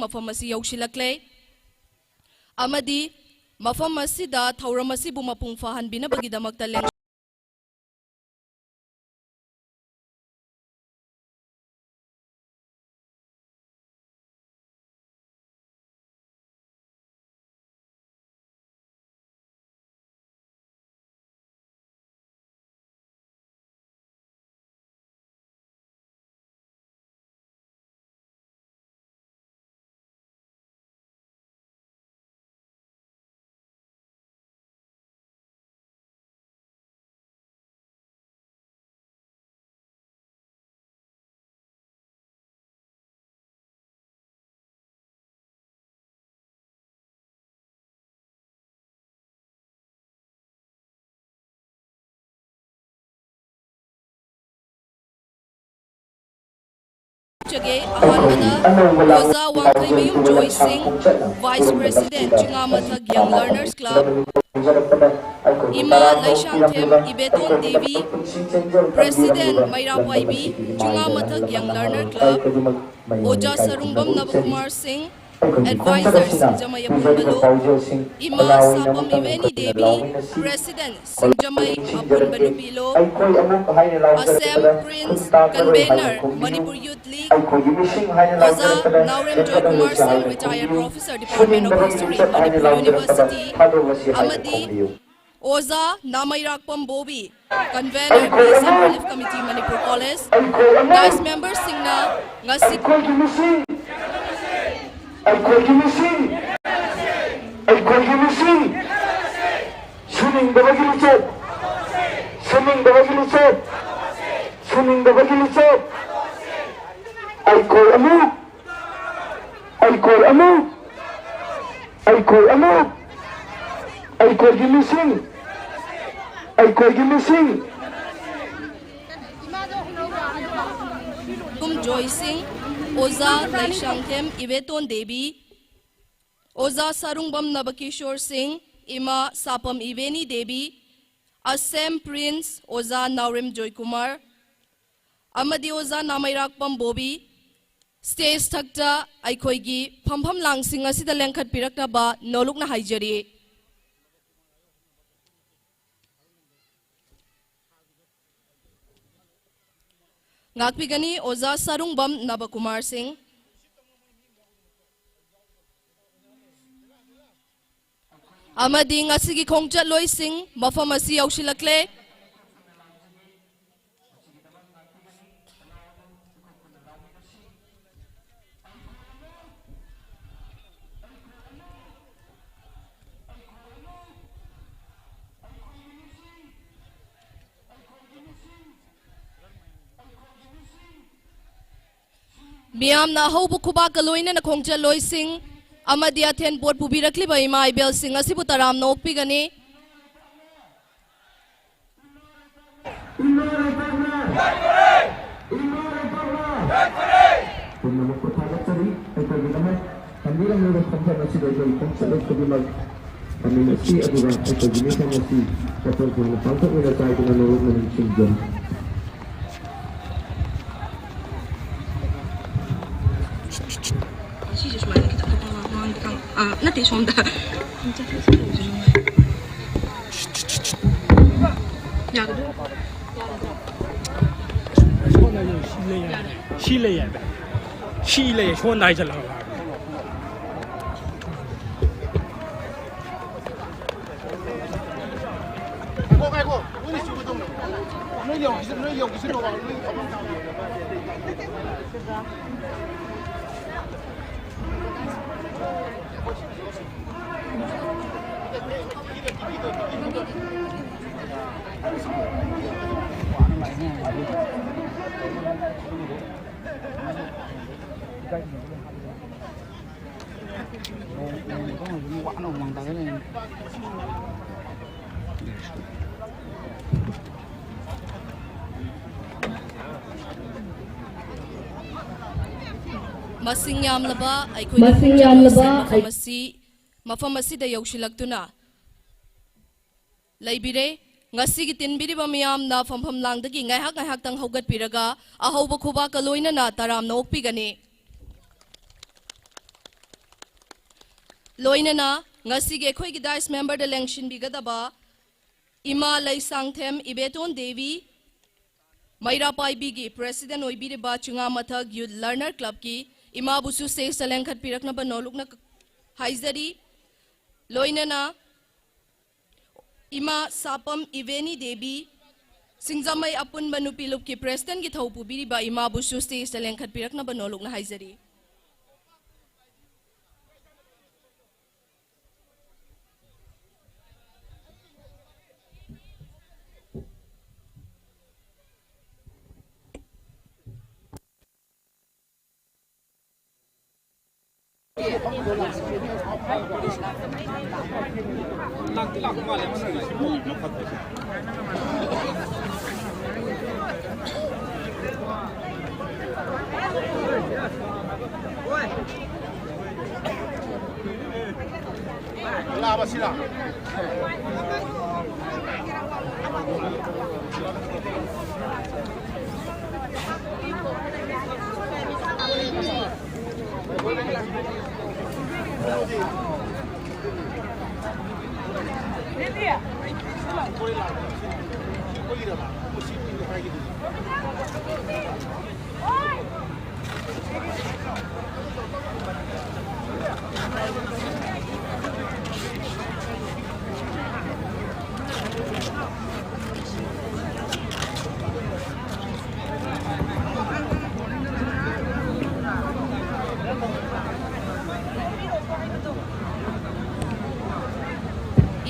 mafam asi yausilakle amadi mafam asida thauram asibu mapung fahanbinabagidamakta leng Jage Ahanmada Oza Wangkaimayum Joy Singh, Vice President Chingamathak Young Learners Club, Ima Laishangthem Ibeton Devi, President Mairapaibi Chingamathak Young Learner Club, Oja Sarungbam Navakumar Singh, Advisor Singjamei Chingamathak, Ima Sapam Iveni Devi, President Singjamei Chingamathak, Assam Prince Convener Manipur Youth League, Oza Naurem Joy Kumar Singh, Retired Professor Department of History, Manipur University, Amadi Oza Namairakpam Bobi, Convener Peace and Relief Committee Manipur College, Vice Member Singna Ngasi Joy Singh, Oza Laishangthem Ibeton Devi, Oza Sarungbam Nabakishore Singh, Ima Sapam Iveni Devi, Assam Prince, Oza Naurem Joy Kumar, Amadi Oza Namairakpam Bobi, Stage Takta Aikoigi, Pampam Langsing Asida Lenkat Piraknaba, Nolukna Haijari. Ngakpigani Oza Sarungbam Nabakumar Singh, Amadi Ngasigi Kongchat Loy Singh, Mafam asi yausilakle, Miam na hobu kuba kaloina na kongcha loy sing amadi athen board pubirakli ba ima ibel sing asibu taram na okpigani nanti sonda. Ya kedua. Sile ya, sonda aja lah. Masing yamlaba mafam asida yausilaktuna laibire ngasi gi tinbiriba miyam na fampham langdagi ngaihak ngaihak tang hogat piraga ahoba khuba ka loina na taram na okpigani loinana ngasige khoi gi dice member de lengshin bigadaba ima laisangthem ibeton devi maira paibi gi president oibiriba Chingamathak youth learner club ki ima busu se salengkhat pirakna ba nolukna haizari loinana ima sapam iveni devi Singjamei apun manupi lup ki president ki thau pubiriba ima busu se salengkhat pirakna ba nolukna haizari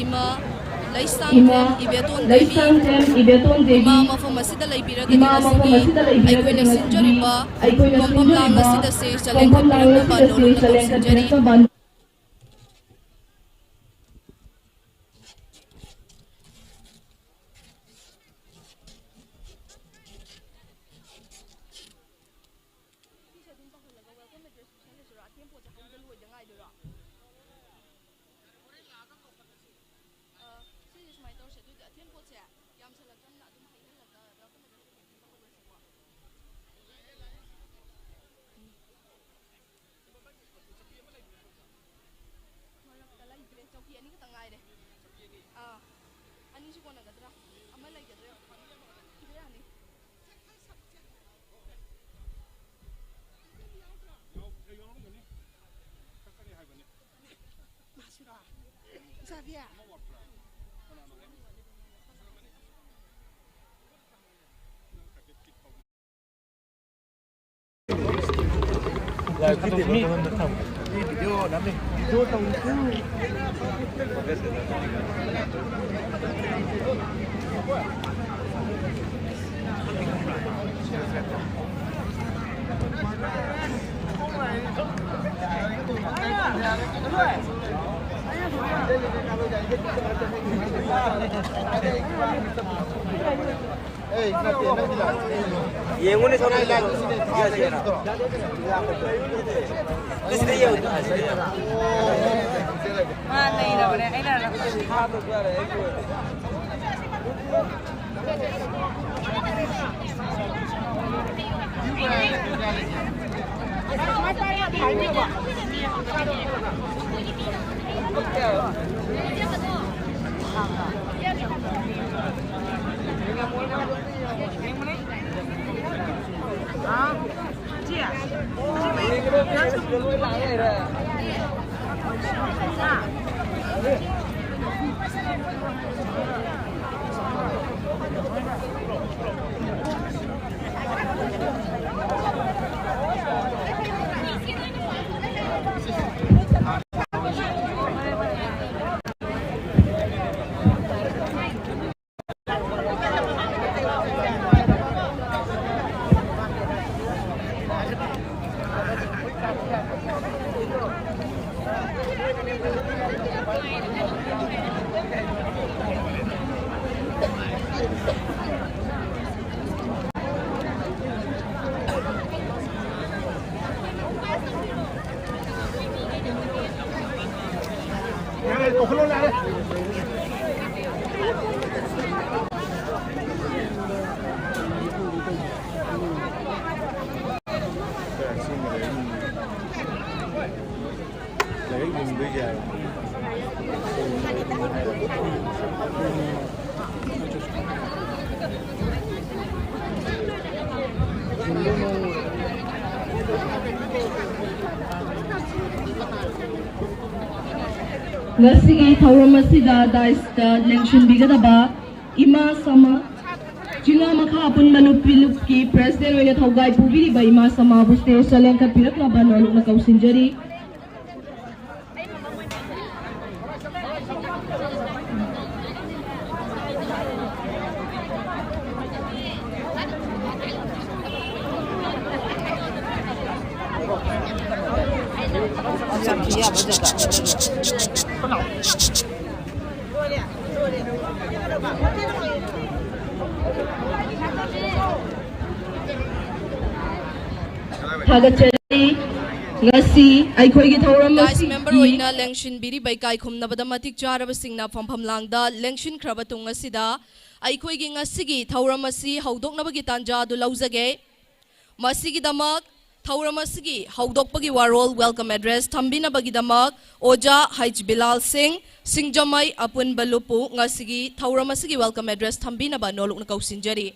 ima laisangthem ibeton devi ima mafam asida laibiragani nasigi aikoina sinjariba kompam lang asida se salengkhat pirakna ba nolukna sinjari Yengun itu orang lain. Dia siapa? Mesti dia itu. Mana ini orang? Ini orang. Ngasigi Tauramasiga Daista Lengshin Bigadaba Ima Sama Chingamathak Apun Manupilupki President Wena Thaugai Pubiri by Ima Sama Buste Salenka Pirakna Banolu Nakausinjari Thagachari Ngasi Aikhoigi Tauramasi member oina Lengshin Biri by Kai Khumnabada Matik Jaraba Singna Pampam Langda Lengshin Krabatung Asida Aikhoigi Ngasigi Tauramasi Haudoknabagi Tanja du Lauzage Masigi Damak Tauramasi Haudokpagi Warol welcome address Tambina Bagidamak Oja Haj Bilal Singh Singjamei Apun Balupu Ngasigi Tauramasi welcome address Tambina ba Noluk Nakausinjari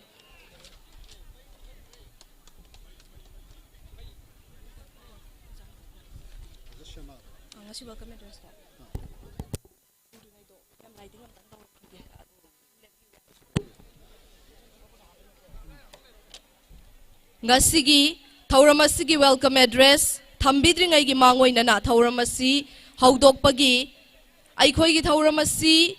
welcome address Ngasigi Tauramasi welcome address Thambidringai gi mangoi nana Tauramasi Haudokpagi Aikhoigi Tauramasi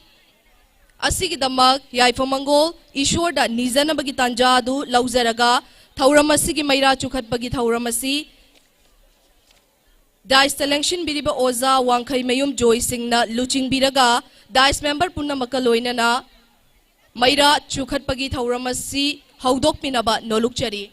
Asigi Damak Yaifamangol Ishwarda Nizanabagi Tanjadu Lauzaraga Tauramasi gi Maira Chukhatpagi Tauramasi Dice Selection Biriba Oza Wangkai Mayum Joy Singna Luching Biraga Dice member Punna Makaloina na Maira Chukhatpagi Tauramasi Haudok Pinaba Nolukchari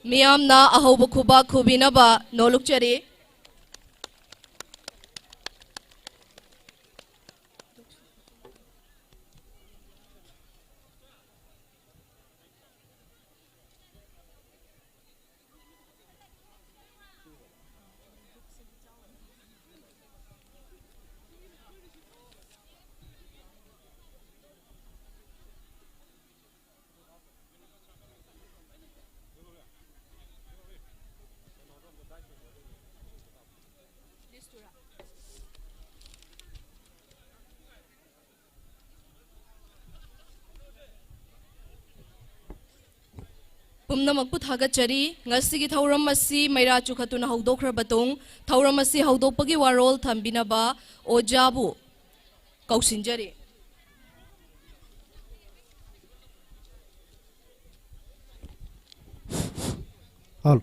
Miyamna Ahoba Kuba Kubinaba Nolukchari Pumnamak Puthagachari, Ngasigi Tauramasi, Maira Chukhatuna Haudokra Batung, Tauramasi Haudopagi Warol, Tambinaba, Ojabu, Kausinjari. Hal.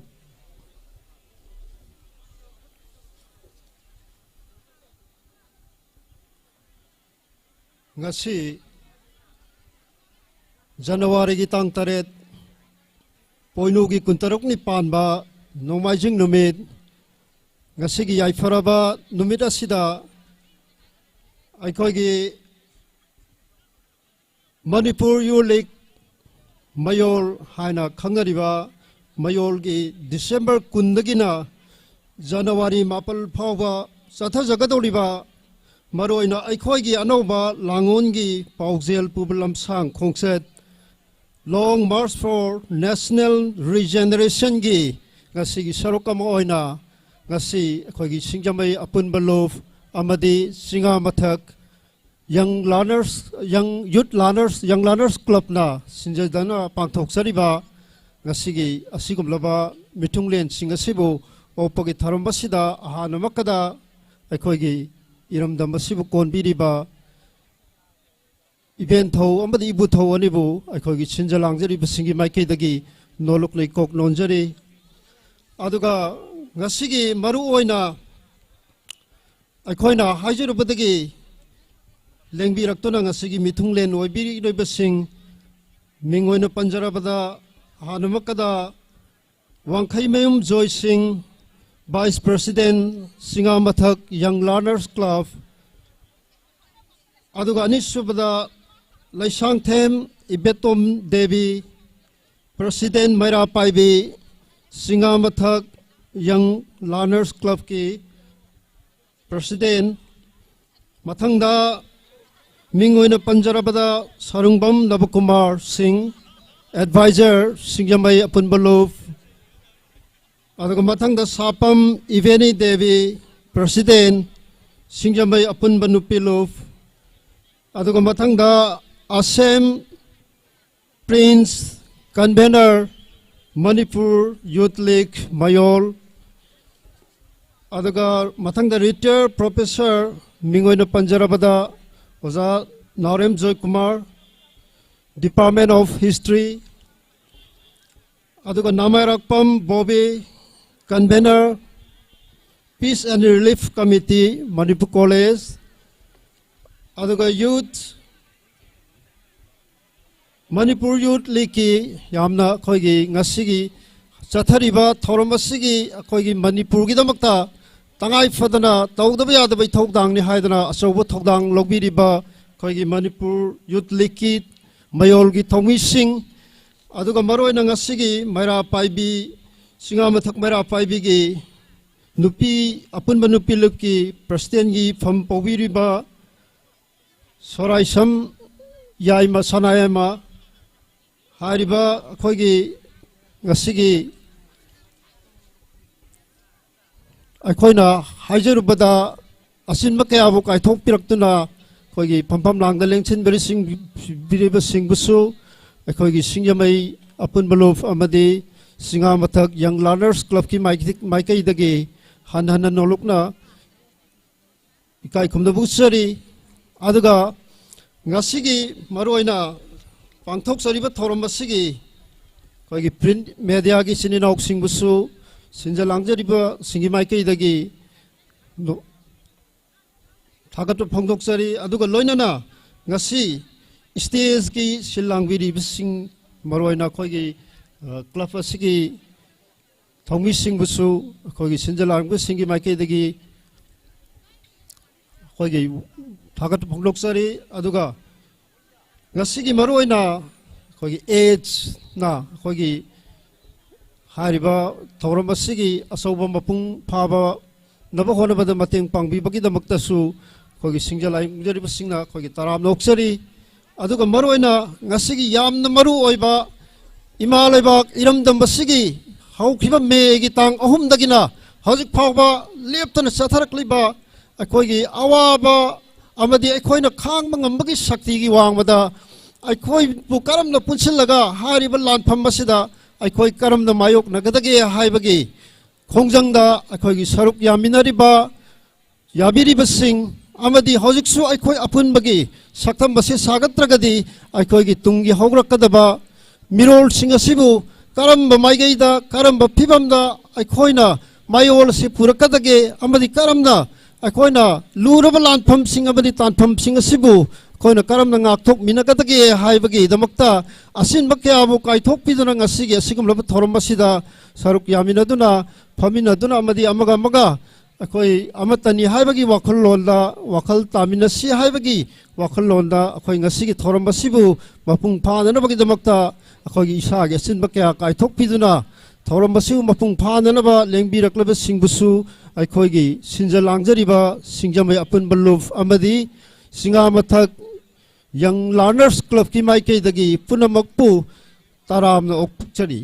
Ngasi January gi tang taret Poinu gi kuntarok ni panba Nomaijing numit Ngasi gi yaifaraba numit asida Aikoi gi Manipur Yulik Mayol haina khangnariba Mayol gi December kundagina January mapal phawba satha jagadoriba Maroina Aikoi gi anoba langon gi Paugzel Pubalam Sang Khongset Long March for National Regeneration gi ngasi gi sarokama oina ngasi Aikoi gi Singjamei Apun Balov amadi Chingamathak Young Learners Club na sinjadana pangthok sariba ngasigi asigumlaba mitunglen singasibu opagi tharambasida ahanamakada Aikoi iramdambasibu konbiriba event tho amadi ibu tho anibu Aikoi chinjalangjari basingi maikei dagi nolok lei kok nonjari aduga ngasigi maru oina aikoina haijurubadagi lengbiraktuna ngasigi mithunglen oibiri roibasing mingoina panjarabada hanumakada wangkhai mayum joy singh Vice President Chingamathak Young Learners Club aduga anisubada Laisangthem Ibetom Devi President Maira Paibi Chingamathak Young Learners Club ki President Mathangda Mingoina Panjarabada Sarungbam Navakumar Singh Advisor Singjamei Apunbalov aduga mathangda Sapam Iveni Devi President Singjamei Apunbanupilov aduga mathangda Assam Prince Convener Manipur Youth League Mayol aduga mathangda Retired Professor Mingoina Panjarabada Oza Narem Joy Kumar Department of History aduga Namairakpam Bobby Convener Peace and Relief Committee Manipur College aduga Youth Manipur Youth League yamna khoigi ngasigi chathariba thoromasigi khoigi Manipur gi damakta tangai fadana tawdaba yadaba thokdang ni haidana asobo thokdang logbiriba khoigi Manipur Youth League mayol gi thongmi sing aduga maroina ngasigi Maira Paibi Chingamathak Maira Paibi gi nupi apunba nupi lupki president gi pham powiriba Soraisam Yaima Sanayama hariba khoigi ngasigi aikoina haijarubada asinma kayabu kaithok piraktuna khoigi phampam langda lengchin beri sing biriba singbusu aikoigi Singjamei Apunbalov amadi Chingamathak Young Learners Club ki maikai dagi han nolokna ikai khumda busari aduga ngasigi maroina pangthok sariba thoromasigi khoigi print media gi sininok singbusu sinjalangjariba singi maikai dagi thagat phongdok sari aduga loinana ngasi stage ki silangwiri bising maroina khoigi club asigi thongmi singbusu khoigi sinjalangbus singi maikai dagi khoigi thagat phongdok sari aduga ngasigi maroina khoigi age na khoigi hariba thoromasigi asoba mapung phaba naba honabada mateng pangbi bagi damaktasu khoigi singjalai jariba singna khoigi taram noksari aduga maroina ngasigi yamna maru oiba imalebak iramdambasigi haukhiba megi tang ahumdagina hojik phaba leptana satharakliba akhoigi awaba amadi aikoina khangba ngambagi shakti gi wangmada aikoi bu karamna punsillaga hariba lanpham masida aikoi karamna mayok nagadage haibagi khongjangda aikoi saruk yaminariba yabiriba sing amadi hojiksu aikoi apunbagi saktham basi sagatragadi aikoi gi tungi hograkadaba mirol singasibu karamba maigaida karamba phibamda aikoina mayol si purakadage amadi karamna aikoina luraba lanpham sing amadi tanpham sing asibu koina karamna ngakthok minakadage haibagi damakta asin bakyabu kaithok piduna ngasigi asigum laba thoromasida saruk yaminaduna phaminaduna amadi amaga akoi amatani haibagi wakhal londa wakhal taminasi haibagi wakhal londa akoi ngasigi thorombasibu mapung phanana bagi damakta akoi isage asin bakya kaithok piduna thorombasibu mapung phanana ba lengbirakla singbusu akoi gi sinjalangjariba Singjamei Apunbalov amadi Chingamathak Young Learners Club ki maikai dagi punamakpu taramna okchari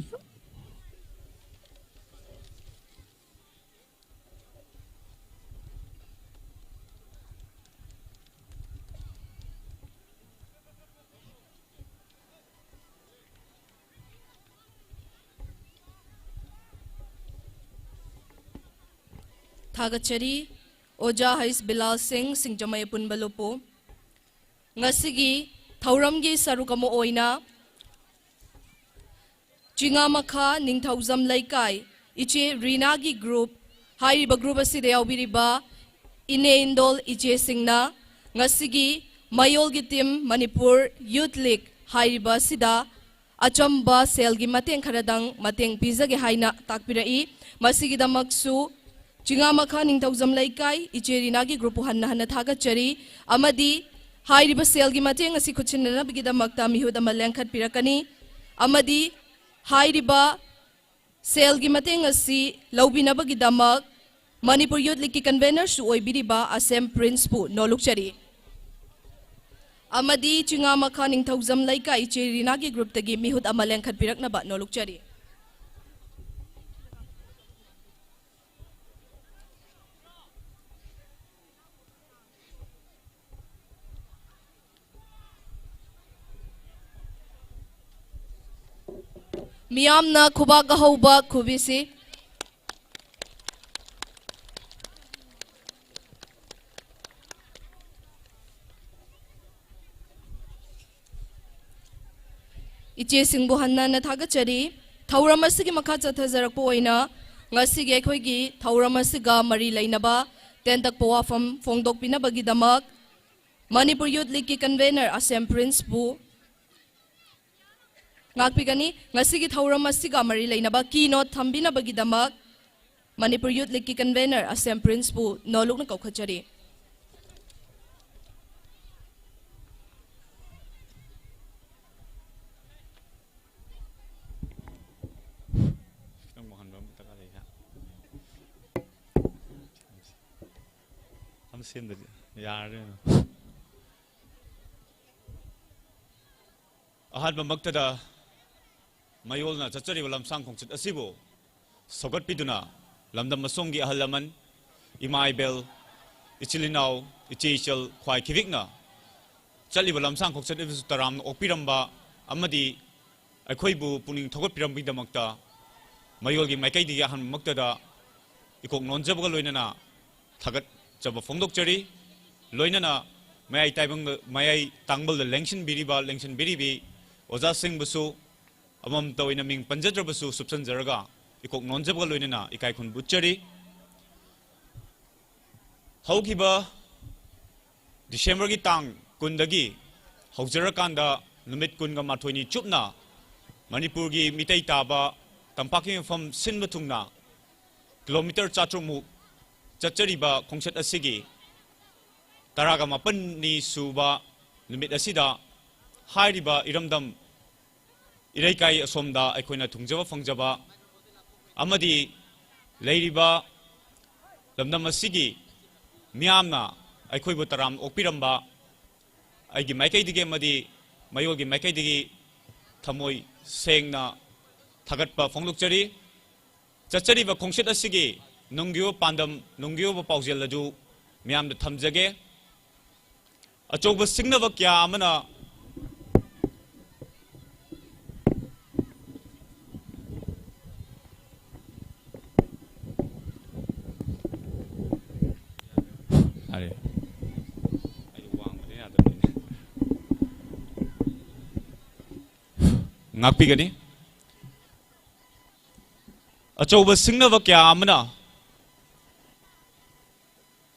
Thagachari Oja Hais Bilal Singh Singjamei Apunbalopo ngasigi thauramgi sarukamo oina Chingamakha Ningthauzam Laikai Iche Rinagi Group Hairiba Group asida yaubiriba Ine Indol Iche Singna Ngasigi Mayolgi Team Manipur Youth League Hairiba Sida Achamba Selgi Mateng Karadang Mateng Pizage Haina Takpirai Masigidamaksu Chingamakha Ningthauzam Laikai Iche Rinagi Group Hanna Hanna Thagachari Amadi Hairiba Selgi Mateng Asi Kuchinana Bigidamakta Mihuda Malengkat Pirakani Amadi Hairiba Selgi Mateng Asi Laubinabagidamak Manipur Youth League Convener Su Oibiriba Asem Prince Pu Nolukchari Amadi Chingamakha Ningthauzam Laikai Iche Rinagi Group Tagi Mihud Amalengkat Piraknaba Nolukchari Miyamna Kubaga Hauba Kubisi Iche Singbu Hanna na Thagachari Thauramasi Makata Tazarapoina Ngasigi Ekoigi Thauramasiga Mari Lainaba Tentak Poa from Fongdok Pinabagidamak Manipur Youth League Convener Asem Prince Bu Ngakpigani Ngasigi Thauramasiga Mari Lainaba Keynote Thambina Bagidamak Manipur Youth League Convener Asem Prince Bu Noluk na Kaukachari Ahad Mamaktada Mayolna Chachari Lamsang Kongsit Asibo Sogat Piduna Lamda Masongi Ahalaman Imaibel Ichilinau Ichishal Kwai Kivikna Chali Lamsang Kongsit Taram Opiramba Amadi Akoibu Puning Togot Pirambidamakta Mayolgi Makaidi Yahan Maktada Ikok Nonjabaga Loinana Tagat Jabba Fongdokchari Loinana May I Tangle the Lengshin Biriba Lengshin Biribi Oza Singh Basu Amam Tawina Ming Panjatra Basu Subsan Zaraga Ikok Nonjabga Loinana Ikaikun Butchari Haukiba December Gi Tang Kundagi Haujarakanda Numit Kunga Matoni Chupna Manipurgi Mitei Taba Tampaking from Sinbatungna Kilometer Chatrumu Chachariba Kongset Asigi Taraga Mapani Suba Numit Asida Hairiba Iramdam Ireikai Asomda Aikoina Tungjava Fangjaba Amadi Leiriba Lamdam Asigi Miamna Aikoibu Taram Opiramba Aigi Maikai Dige Madi Mayogi Maikai Digi Tamoi Sengna Tagatpa Fonglukchari Chachariba Kongset Asigi Nungyo Pandam Nungyo Pauzeladu Miam the Tamjage Achoba Signavakya Amana Ngakpigani Achoba Signavakya Amana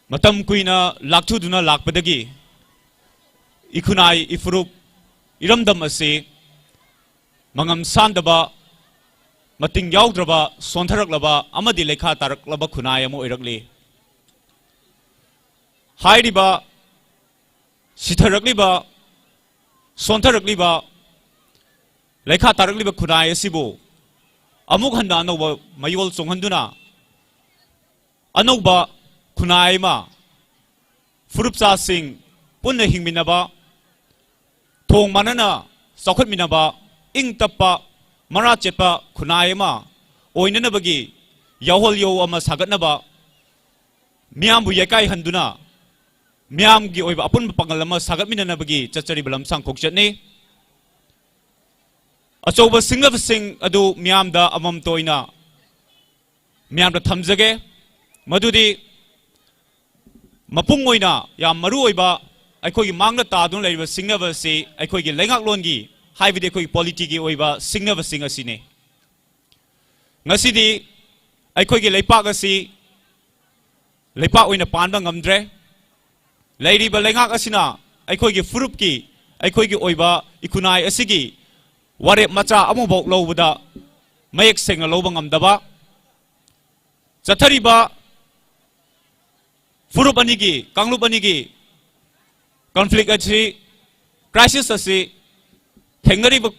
Matam Kuina Laktuduna Lakpadagi Ikunai Ifrup Iramdam Ase Mangam Sandaba Mating Yaudraba Sontaraklaba Amadi Lekha Taraklaba Kunaya Mo Irakli Hairiba Sitarakliba Sontarakliba Lekha Tarakliba Kunaya Sibo Amuk Handa Anova Mayol Songhanduna Anova Kunaima Furupsa Singh Punna Hingminaba Tong Manana Sakut Minaba Ing Tapa Marachepa Kunaima Oinanabagi Yahol Yo Ama Sagatnaba Miambu Yakai Handuna Miam Gi Oiba Apun Pangalama Sagatminanabagi Chachari Balam Sang Kokchatni Achoba Singav Singh Adu Miamda Amam Toina Miamda Thamjage Madudi Mapung Oina Yam Maru Oiba Aikogi Mangla Tadun Laiba Singav Si Aikogi Lengak Longi Haivide Koi Politiki Oiba Singav Singasine ngasi di aikoi gi leipak asi leipak oina panba ngamdre leiri ba lengak asina aikoi gi furup ki aikoi gi oiba ikunai asigi ware macha amu bok lobada mayek sengna loba ngamdaba chathariba furup anigi kanglup anigi conflict asi crisis asi thengariba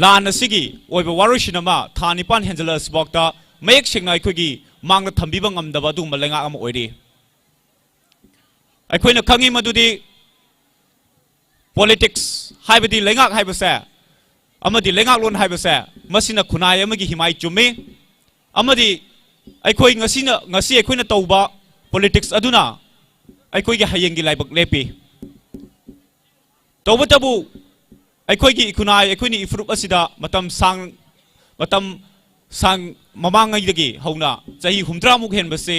lan asigi oiba warusinama thanipan hengelas bokta mayek sengna aikoi gi mangna thambiba ngamdaba du malenga am oiri aikoina khangi madudi politics haibadi lengak haibase amadi lengak lon haibase masina khunai amagi himai chumi amadi aikoi ngasi aikoina tauba politics aduna aikoi gi hayengi laibak lepi tauba tabu aikoi gi khunai aikoi ni ifrup asida matam sang mamangai dagi hauna chahi humdra muk hen base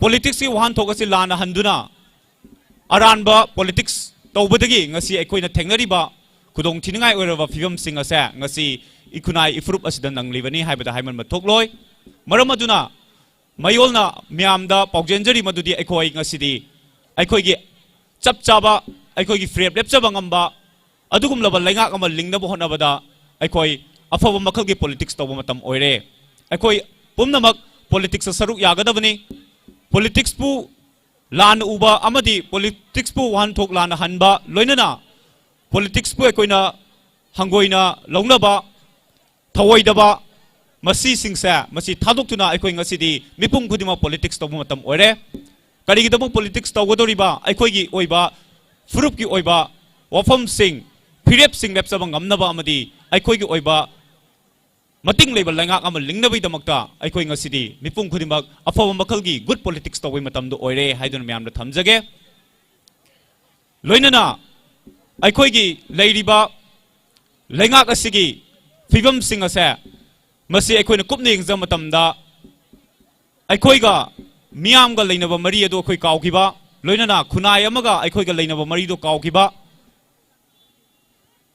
politics ki wahan thokasi lana handuna aranba politics tawbadagi ngasi aikoina thengnariba kudong thiningai oiraba fibam singa sa ngasi ikunai ifrup asida nanglibani haibada haiman mathokloi maramaduna mayolna myamda pawjenjari madudi aikoi ngasi di aikoi gi chapchaba aikoi gi frep lepchaba ngamba adugum laba lengak ama lingna bohonabada aikoi afaba makal gi politics tawba matam oire aikoi pumnamak politics saruk yagadabani politics pu lan uba amadi politics pu wan thok lan hanba loinana politics pu ekoina hangoina longnaba thawoidaba masi singsa masi thadok-tuna ekoi ngasidi mipum khudima politics tawbu matam oire karigi damo politics tawgodoriba ekoi gi oiba furup gi oiba wafam sing phirep sing lepsaba ngamnaba amadi ekoi gi oiba mating level lengak ama lingnabay damakta aikoi ngasidi mipum khudimak afawa makalgi good politics tawai matamdo oire haidun myamna thamjage loinana aikoi gi leiriba lengak asigi fibam sing ase masi aikoina kupni exam matamda aikoi ga miyam ga leinaba mari ado akoi kawkiba loinana khunai amaga aikoi ga leinaba mari do kawkiba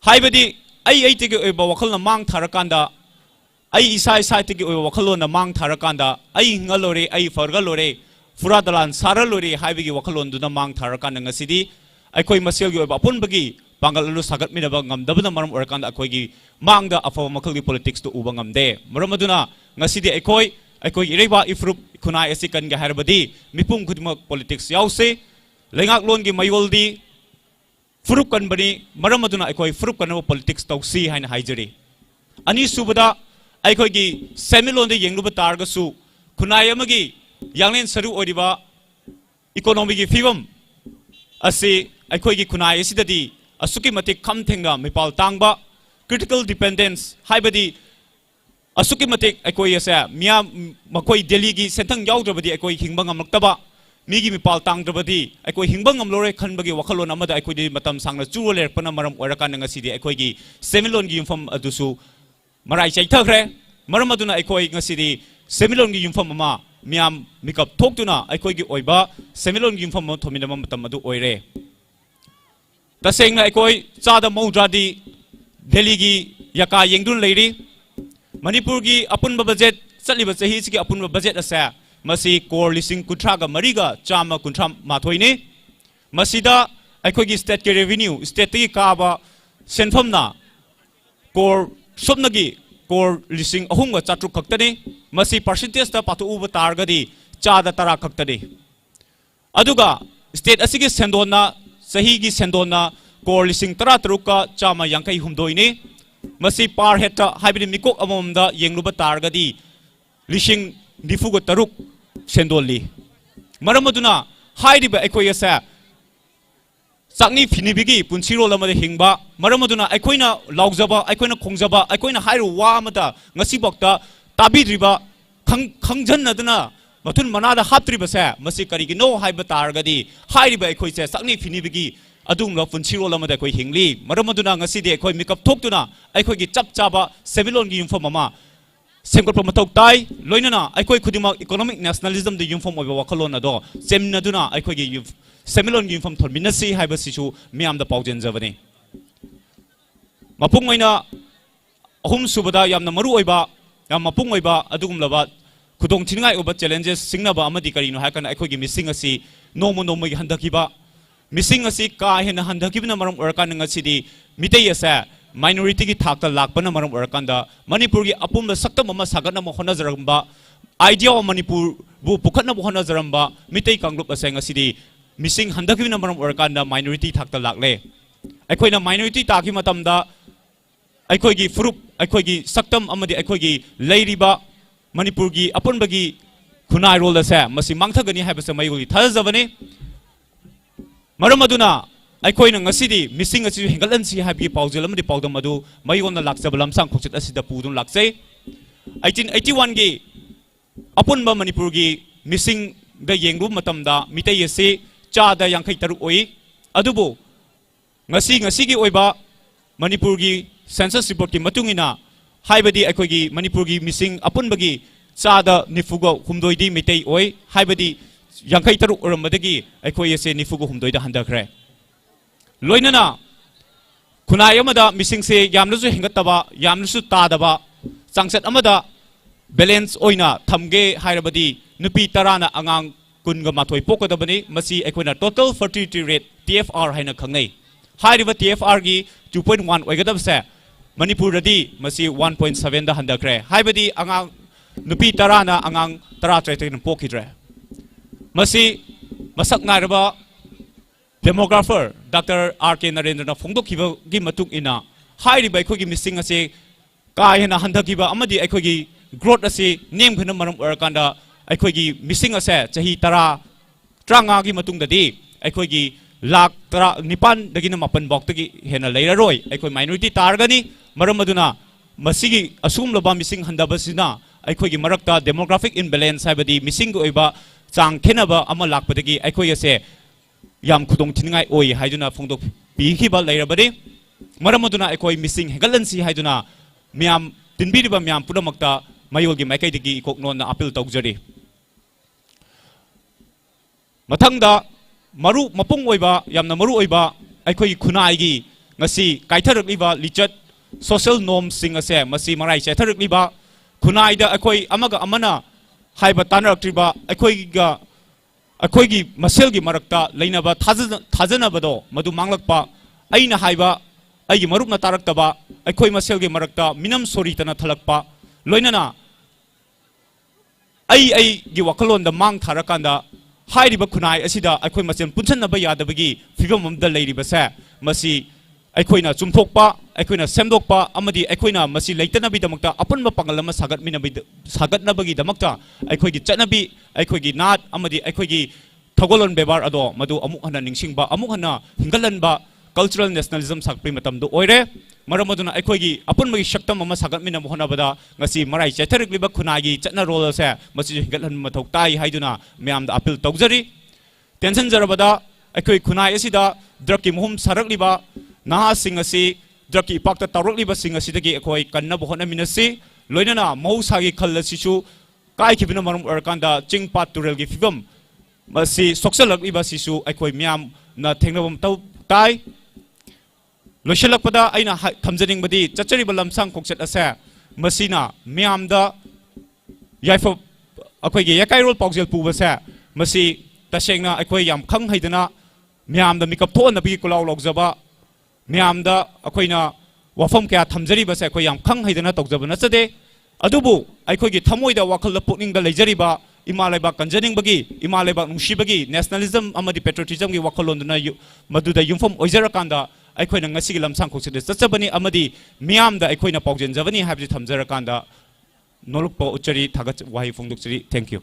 haibadi ai tege oiba wakhalna mang tharakanda ai isai tege oiba wakhalona mang tharakanda ai ngalore ai fargalore furadalan saralore haibigi wakhalon duna mang tharakanda ngasidi aikoi maselgi oiba punbagi pangalu sagat minaba ngamdabna maram orakanda akoi gi mangda afawa makalgi politics to uba ngamde maramaduna ngasidi aikoi ireba ifrup khunai asikan ga harbadi mipum khudma politics yause lengak lon gi mayoldi furup kan bani maramaduna aikoi furup kan politics tausi haina haijari ani subada aikoi gi semilon de yengluba targa su khunai amagi yanglen saru odiba economy gi fibam asi aikoi gi khunai asidadi asuki matik khamthenga mipal tangba critical dependence haibadi asuki matik aikoi asa miya makoi delhi gi sentang yaudrabadi aikoi hingba ngamlaktaba migi mipal tangdrabadi aikoi hingba ngamlore khanbagi wakhalon amada aikoi di matam sangna churo lerpana maram orakan ngasidi aikoi gi semilon gi yumfam adusu marai chaithakre maram aduna aikoi ngasidi semilon gi yumfam ama miyam mikap thoktuna aikoi gi oiba semilon gi yumfam thominama matam adu oire tasengna aikoi chada maudradi delhi gi yaka yengdun leiri manipur gi apunba budget chaliba chahi chi gi apunba budget asa masi core lising kutraga mariga chama kuntram mathoini masida aikoi gi state ke revenue state ti kaba senfamna core somnagi core lising ahunga chatru khaktani masi percentage ta patu uba targadi chada tara khaktani aduga state asigi sendona sahi gi sendona core lising tara taruka chama yankai humdoini masi par heta haibidi mikok amomda yengluba targadi lising difuga taruk sendoli maramaduna haidiba aikoi asa sakni finibigi punsiro lamade hingba maramaduna aikoina laujaba aikoina khongjaba aikoina hairu wa amata ngasi bakta tabidriba khangjanaduna mathun manada haptriba sa masi karigi no haiba targadi hairiba aikoi se sakni finibigi adumla punsiro lamade koi hingli maramaduna ngasi de koi mikap thoktuna aikoi gi chapchaba semilon gi yumfam mama semgol promotok tai loinana aikoi khudima economic nationalism de yumfam oba wakhalon ado semnaduna aikoi gi semilon gi yumfam thorminasi haiba sisu miam da paujen javani mapung oina ahum subada yamna maru oiba yam mapung oiba adugum laba khudong thingai oba challenges singnaba amadi karino hakan akhoi gi missing asi nomo nomo gi handakiba missing asi ka hena handakibna maram orkan ngasidi mitei asa minority ki thakta lakpana maram orkanda manipur gi apumba saktam ama sagana mo hona jaramba idea of manipur bu pukhatna bo hona jaramba mitei kanglup asa ngasidi missing handakibna maram orkanda minority thakta lakle aikoina minority taki matamda aikoigi furup aikoigi saktam amadi aikoigi leiriba manipur gi apunbagi khunai role asa masi mangthagani haibasa mayuli thazabani maramaduna aikoina ngasidi missing asi hengalansi habi paujel amadi paudam adu mayona laksaba lamsang khoksit asida pudun laksai 1881 gi apunba manipur gi missing da yengru matamda mitei ase chada yankai taru oi adubu ngasi gi oiba manipur gi census report ki matungina haibadi aikoigi manipur gi missing apunbagi chada nifugo humdoi di mitei oi haibadi yankai taru oramadagi aikoi ase nifugo humdoi da handakre loinana khunai amada missing se yamlusu hengataba yamlusu tadaba changsat amada balance oina thamge hairabadi nupi tarana angang kunga mathoi pokodabani masi aikoina total fertility rate TFR haina khangnei hairiba TFR gi 2.1 oigadabse manipur radi masi 1.7 da handakre haibadi angang nupi tarana angang tara traitin pokidre masi masak ngaraba demographer Dr. R.K. Narendra phongdokhiba gi matuk ina hairiba aikogi missing ase ka hena handakiba amadi aikogi growth ase nem khana maram orakanda aikogi missing ase chahi tara tranga gi matung dadi aikogi lakh tara nipan dagina mapan bok tagi hena leiraroi aikoi minority targani maram aduna masigi asum loba missing handabasina aikogi marakta demographic imbalance haibadi missing go oiba chang khenaba ama lakpadagi aikoi ase yam khudong thingai oi haiduna phongdok bihiba leirabadi maram aduna aikoi missing hegalansi haiduna miam tinbiriba miam punamakta mayolgi maikai dagi ikoknon na appeal tawjari mathangda maru mapung oiba yamna maru oiba aikoi khunai gi ngasi kaitharakliba lichat social norms sing ase masi marai chetharakliba khunai da aikoi amaga amana haiba tanaraktriba aikoi gi masel gi marakta leinaba thajanabado madu manglakpa aina haiba aigi marupna taraktaba aikoi masel gi marakta minam sori tana thalakpa loinana ai gi wakalon da mang tharakanda hairiba khunai asida aikoi masen punsanaba yadabagi fibam amda leiriba sa masi aikoina chumthokpa aikoina semdokpa amadi aikoina masi leitanabi damakta apunba pangalama sagatnabagi damakta aikoigi chanabi aikoigi nat amadi aikoigi thagolon bebar ado madu amuk hana ningsingba amuk hana hingalanba cultural nationalism sakpri matamdu oire maramaduna aikoigi apunbagi shaktam ama sagatmina mohonabada ngasi marai chetharikliba khunagi chatna role se masi hingalan mathok tai haiduna myamda appeal tawjari tension jarabada aikoi khunai asida drug ki muhum sarakliba naha sing asi drug ki ipakta tawrakliba sing asidagi akoi kanna bohona minasi loinana mausagi khallasisu kai kibina marum arkanda chingpat tural gi figam masi soksalakliba sisu aikoi myam na thengnabam taw tai loishalakpada aina thamjaning badi chachari balamsang khokchat ase masina myamda yaifo akoi gi yakai rol paujel pubase masi tasengna akoi yam khang haidana myamda mikap thon nabi kulaw logjaba myamda akoina wafam kya thamjari base akoi yam khang haidana tawjaba nachade adubu aikoi gi thamoida wakal pukning da leijariba imalaiba kanjaning bagi imalaiba nungshibagi nationalism amadi patriotism gi wakalonduna maduda yumfam oijarakanda aikoina ngasigi lamsang khokchide chachabani amadi miyamda aikoina paujenjabani habji thamjarakanda nolukpa uchari thagat wahi phongdokchari thank you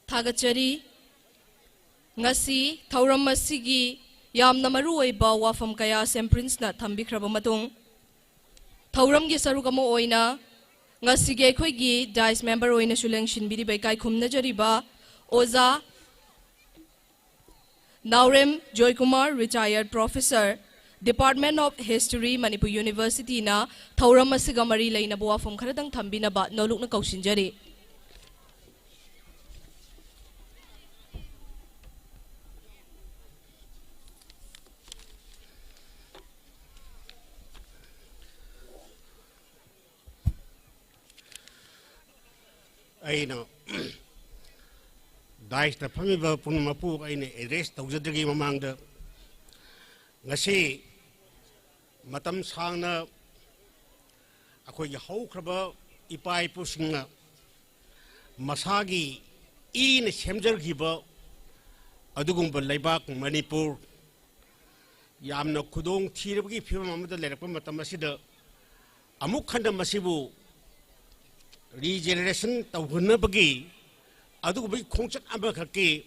Thagachari ngasi thauram masigi yamna maru oiba wafam kaya semprince na thambikhraba matung thauram gi sarugamo oina ngasi ge khoi gi dice member oina suleng shinbiri bai kai khumna jariba oza Naurem Joy Kumar retired professor Department of History Manipur University na thauram asiga mari leina bo wafam kharadang thambina ba noluk na kausinjari. Aina dais ta phamiba punmapu aina address tawjadri mamangda ngasi matam sangna akoi haukraba ipai pusingna masagi ina semjargiba adugumba leibak Manipur yamna khudong thirabgi phibam amada lerakpa matam asida amuk khanda masibu Regeneration tawhunabagi adugubai khongchat abakaki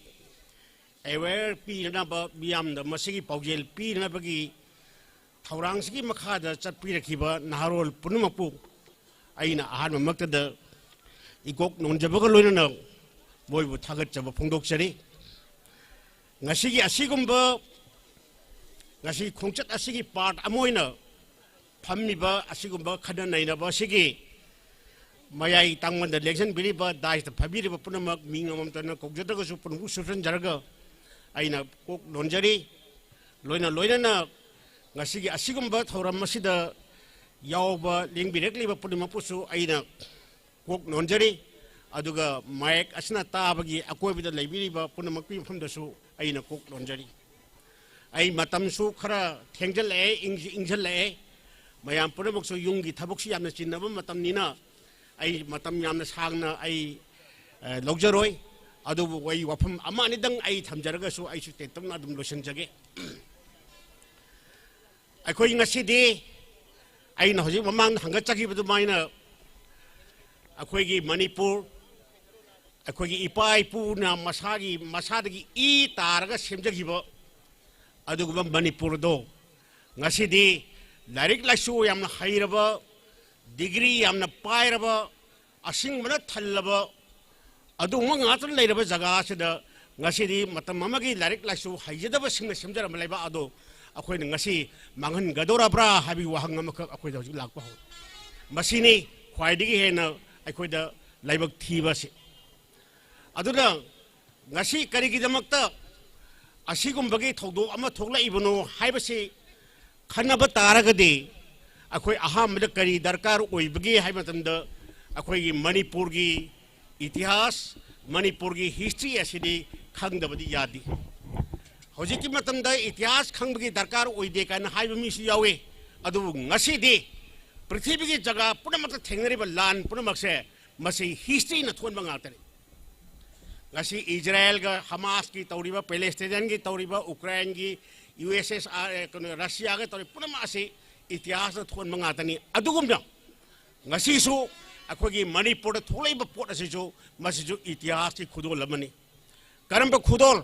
aware pinaba biyamda masigi paujel pinabagi thaurangsigi makhada chatpirakiba naharol punumapu aina ahanma maktada igok nonjabaga loinana boibu thagatjaba phongdokchari ngasigi asigumba ngasi khongchat asigi part amoina phammiba asigumba khada nainaba sigi Mayai tangman the election believe dies the Pabiri Punamak, Mingam Tana, Kokjatago, Punu, Sufran Jaraga, Aina Kok Lonjari, Loina Loina, Nasigi Asigumba, Horamasida, Yauba, Ling directly Punumapusu, Aina Kok Lonjari, Aduga, Mike, Asna Tabagi, Aqua with the Liberiba, Punamaki from the Su, Aina Kok Lonjari. I Matamsu Kara, Tangel A, Ingel A, Mayam Punamaksu Yungi, Tabuxi, and the Chinaba Matamnina. I matam yamna sangna I logjaroi adu wai wafam amani dang I thamjaraga so I should tetam na dum lotion jage I koi ngasi de I na hoji mamang hangachaki bedu maina akoi gi Manipur akoi gi ipai pu na masagi I taraga semjagi ba adu gum Manipur do ngasi de larik lasu yamna hairaba degree yamna pairaba asing mana thalaba adu ngata leiraba jaga sida ngasi matam mamagi larik lasu haijadaba singna semjara malaiba adu akoi ngasi manghan gadora bra habi wahang amaka akoi da lakpa ho masini khwaidigi hena akoi da laibak thiba se aduna ngasi karigi damakta asigumbagi thogdo ama thogla ibno haibasi khanaba taragadi अखोई अहमद करी दरकार ओइबगी हाय मतंदा अखोई मणिपुर की इतिहास मणिपुर की history ऐसी खंगदबदी यादी होजी की मतंदा इतिहास खंगबगी दरकार ओइदे कान हाय मिसु यावे अदु ngasi दे पृथ्वी की जगह पुनमक थेंगरिबा लान पुनमकसे मसी हिस्ट्री न थोन बंगातरे ngasi इजराइल का हमास की तौरीबा पैलेस्टाइन की तौरीबा यूक्रेन की यूएसएसआर रशिया के तौरी पुनमसे इतिहास थोन मंगातनी अदुगुमना ngasisu akogi Manipur tholaiba pot asisu masisu इतिहास की खुदोल लमनी करंब खुदोल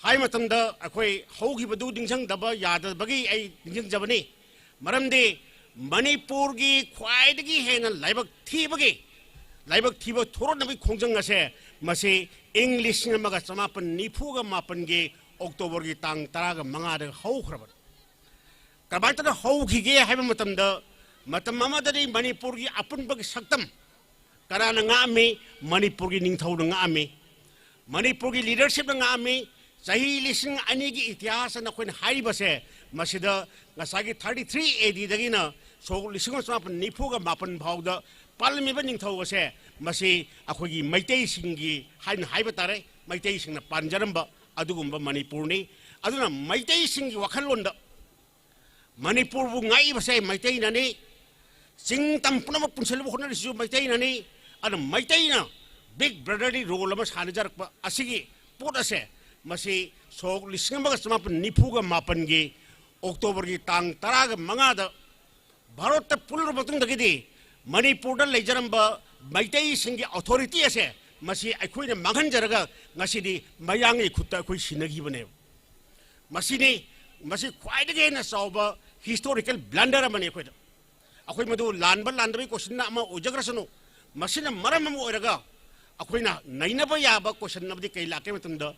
हाय मतंदा अखोई हौगी बदु दिंजंग दबा याद बगी आई दिंजंग जबनी मरमदे मणिपुर की ख्वाइदगी हेना लाइबक थीबो थोरो नबी खोंजंग असे मसे इंग्लिश नमगा समापन निफुगा मापन गे अक्टोबर की तांग तरागा मंगाद हौख्रब कबातन हौखिगे हाइबा मतंदा मतम ममदरी मणिपुर की अपुनबग सक्तम कराना ngaami मणिपुर की निंगथौ ngaami मणिपुर की लीडरशिप ngaami सही लिसिंग अनि की इतिहास न कोइन हाइबसे मसिदा ngasagi 33 AD दगिना सो लिसिंग समापन निफुगा मापन भावदा पालमिबा निंगथौ असे मसि अखोगी मैतै सिंगी हाइन हाइबा तारे मैतै सिंगना पांजरंबा अदुगुंबा मणिपुरनी अदुना मैतै सिंगी वखलोंदा मणिपुर बु ngai base मैतै ननी सिंग तम पुनम पुनसल बु होनर सिजु मैतै ननी अन मैतै ना बिग ब्रदरली रोल अमा सानजरक असिगी पोट असे मसि सोक लिसिंग मगा समापन निफुगा मापन गे अक्टोबर की तांग तराग मंगादा भारत पुलर मतुंग दगिदी मणिपुर द लेजरंबा मैतै सिंगी अथॉरिटी असे मसि अखोइना मांगनजरगा ngasiदी मयांगी खुत्ता अखोइ सिनगिबने मसिनी मसि ख्वाइदगे ना साउबा हिस्टोरिकल ब्लंडर अमने अखोइदा अखोइ मदु लानबा लानदबे क्वेश्चन अमा ओजग्रसनो मसिना मरम अम ओरगा अखोइना नैनबा याबा क्वेश्चन नबदि कै लाके मतंदा